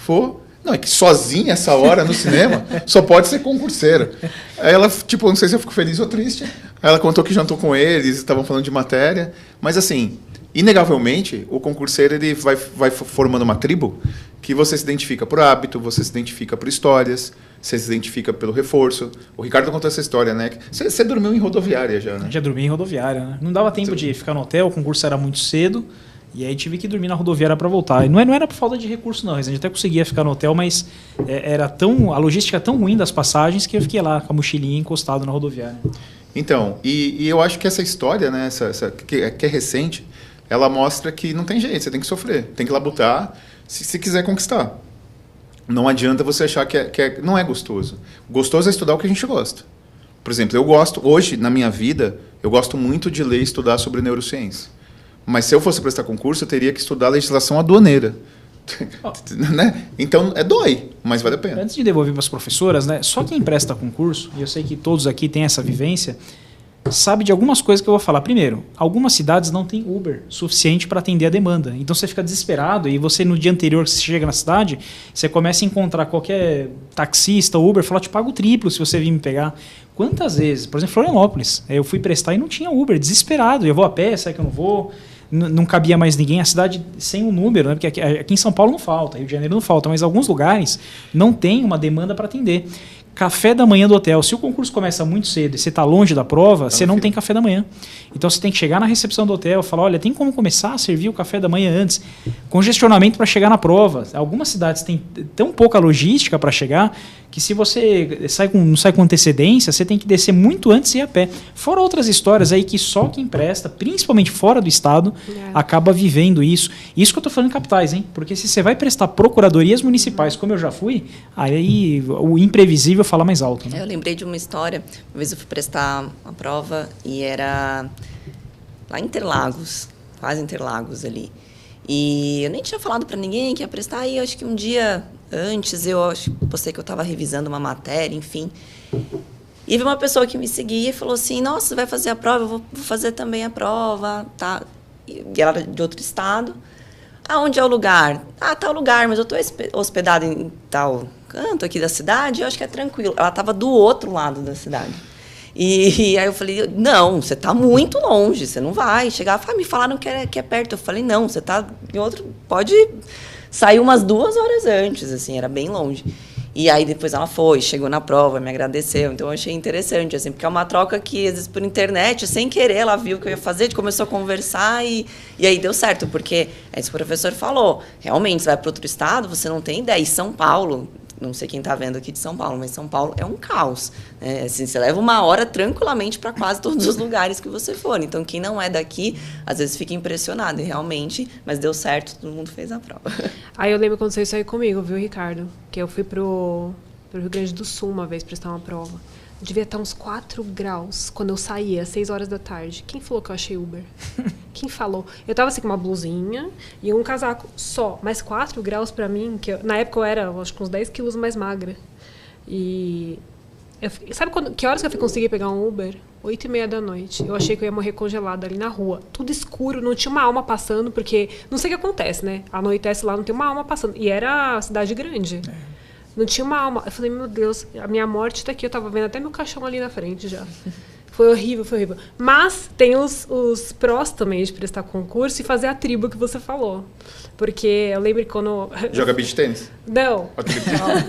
vou. Não, é que sozinha essa hora no cinema só pode ser concurseira. Aí ela, não sei se eu fico feliz ou triste. Aí ela contou que jantou com eles, estavam falando de matéria, mas assim, inegavelmente, o concurseiro ele vai formando uma tribo que você se identifica por hábito, você se identifica por histórias, você se identifica pelo reforço. O Ricardo contou essa história, né? Você dormiu em rodoviária já, né? Já dormi em rodoviária, né? Não dava tempo de ficar no hotel, o concurso era muito cedo, e aí tive que dormir na rodoviária para voltar. E não era por falta de recurso, não. A gente até conseguia ficar no hotel, mas a logística tão ruim das passagens que eu fiquei lá com a mochilinha encostado na rodoviária. Então, e eu acho que essa história, né, que é recente, ela mostra que não tem jeito, você tem que sofrer, tem que labutar se quiser conquistar. Não adianta você achar que não é gostoso. Gostoso é estudar o que a gente gosta. Por exemplo, eu gosto, hoje, na minha vida, eu gosto muito de ler e estudar sobre neurociência. Mas se eu fosse prestar concurso, eu teria que estudar legislação aduaneira. Né? Então, dói, mas vale a pena. Antes de devolver para as professoras, né, só quem presta concurso, e eu sei que todos aqui têm essa vivência, sabe de algumas coisas que eu vou falar. Primeiro, algumas cidades não têm Uber suficiente para atender a demanda. Então você fica desesperado e você, no dia anterior que você chega na cidade, você começa a encontrar qualquer taxista, Uber, fala, te pago o triplo se você vir me pegar. Quantas vezes? Por exemplo, Florianópolis, eu fui prestar e não tinha Uber, desesperado. Eu vou a pé, será que eu não vou? Não cabia mais ninguém, a cidade sem um número, né? Porque aqui em São Paulo não falta, Rio de Janeiro não falta, mas alguns lugares não tem uma demanda para atender. Café da manhã do hotel. Se o concurso começa muito cedo e você está longe da prova, você não tem café da manhã. Então você tem que chegar na recepção do hotel e falar, olha, tem como começar a servir o café da manhã antes. Congestionamento para chegar na prova. Algumas cidades têm tão pouca logística para chegar que se você não sai com antecedência, você tem que descer muito antes e ir a pé. Fora outras histórias aí que só quem presta, principalmente fora do estado, acaba vivendo isso. Isso que eu estou falando em capitais, hein? Porque se você vai prestar procuradorias municipais, como eu já fui, aí o imprevisível fala mais alto. Né? Eu lembrei de uma história. Uma vez eu fui prestar uma prova e era lá em Interlagos, quase Interlagos ali. E eu nem tinha falado para ninguém que ia prestar, e acho que um dia antes eu postei que eu estava revisando uma matéria, enfim. E vi uma pessoa que me seguia e falou assim, nossa, você vai fazer a prova? Eu vou fazer também a prova, tá? e ela era de outro estado. Onde é o lugar? Tal lugar, mas eu estou hospedada em tal canto aqui da cidade, eu acho que é tranquilo. Ela estava do outro lado da cidade. E aí eu falei, não, você está muito longe, você não vai chegar. Me falaram que é perto. Eu falei, não, você está em outro... Pode sair umas 2 horas antes, assim, era bem longe. E aí depois ela chegou na prova, me agradeceu. Então eu achei interessante, assim, porque é uma troca que, às vezes, por internet, sem querer, ela viu o que eu ia fazer, a gente começou a conversar e aí deu certo, porque é isso que o professor falou. Realmente, você vai para outro estado, você não tem ideia. E São Paulo, não sei quem está vendo aqui de São Paulo, mas São Paulo é um caos. Né? Assim, você leva 1 hora tranquilamente para quase todos os lugares que você for. Então, quem não é daqui, às vezes fica impressionado. E realmente, mas deu certo, todo mundo fez a prova. Aí eu lembro quando você saiu comigo, viu, Ricardo? Que eu fui pro Rio Grande do Sul uma vez prestar uma prova. Devia estar uns 4 graus quando eu saía, às 6 horas da tarde. Quem falou que eu achei Uber? Quem falou? Eu tava assim com uma blusinha e um casaco só. Mas 4 graus pra mim, na época eu era, acho que uns 10 quilos mais magra. E... sabe que horas que eu consegui pegar um Uber? 8h30 da noite. Eu achei que eu ia morrer congelada ali na rua. Tudo escuro, não tinha uma alma passando, porque... Não sei o que acontece, né? Anoitece lá, não tem uma alma passando. E era cidade grande. Não tinha uma alma. Eu falei, meu Deus, a minha morte tá aqui. Eu tava vendo até meu caixão ali na frente já. Foi horrível, foi horrível. Mas tem os prós também de prestar concurso e fazer a tribo que você falou. Porque eu lembro que quando... Joga beach tênis? Não.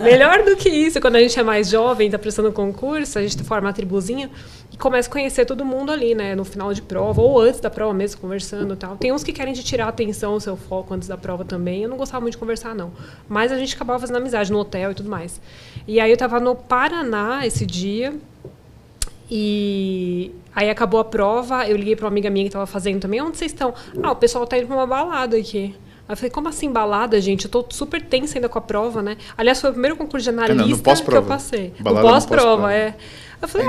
Melhor do que isso, quando a gente é mais jovem, tá prestando concurso, a gente forma a tribuzinha e começa a conhecer todo mundo ali, né? No final de prova, ou antes da prova mesmo, conversando e tal. Tem uns que querem te tirar a atenção, o seu foco antes da prova também. Eu não gostava muito de conversar, não. Mas a gente acabava fazendo amizade no hotel e tudo mais. E aí eu tava no Paraná esse dia... E aí acabou a prova, eu liguei para uma amiga minha que estava fazendo também. Onde vocês estão? O pessoal tá indo para uma balada aqui. Aí eu falei, como assim balada, gente? Eu tô super tensa ainda com a prova, né? Aliás, foi o primeiro concurso de analista que eu passei. Balada no pós-prova, Eu falei,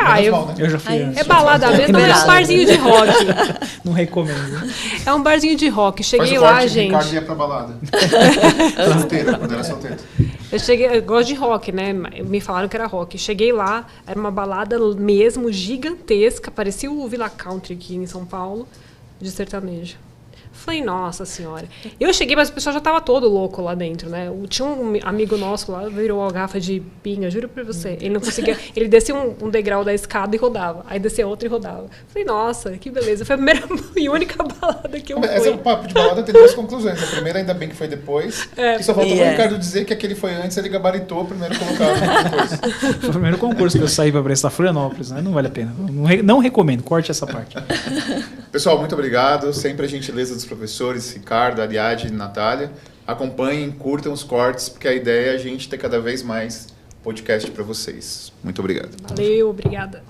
eu já fui antes. É balada mesmo, é um barzinho de rock. Não recomendo. É um barzinho de rock. Cheguei Faz o lá, corte, gente. Ricardo ia pra balada. Solteira, quando era solteira. Eu gosto de rock, né? Me falaram que era rock. Cheguei lá, era uma balada mesmo, gigantesca, parecia o Villa Country aqui em São Paulo, de sertanejo. Falei, nossa senhora. Eu cheguei, mas o pessoal já tava todo louco lá dentro, né? Tinha um amigo nosso lá, virou uma garrafa de pinga, juro pra você. Ele não conseguia... Ele descia um degrau da escada e rodava. Aí descia outro e rodava. Falei, nossa, que beleza. Foi a primeira e única balada que eu fui. Esse é o papo de balada, tem 2 conclusões. A primeira, ainda bem que foi depois. E só faltou o Ricardo dizer que aquele foi antes, ele gabaritou o primeiro colocado depois. Foi o primeiro concurso que eu saí pra prestar Florianópolis, né? Não vale a pena. Não recomendo, corte essa parte. Pessoal, muito obrigado. Sempre a gentileza dos professores, Ricardo, Ariadne, Natália. Acompanhem, curtam os cortes, porque a ideia é a gente ter cada vez mais podcast para vocês. Muito obrigado. Valeu, obrigada.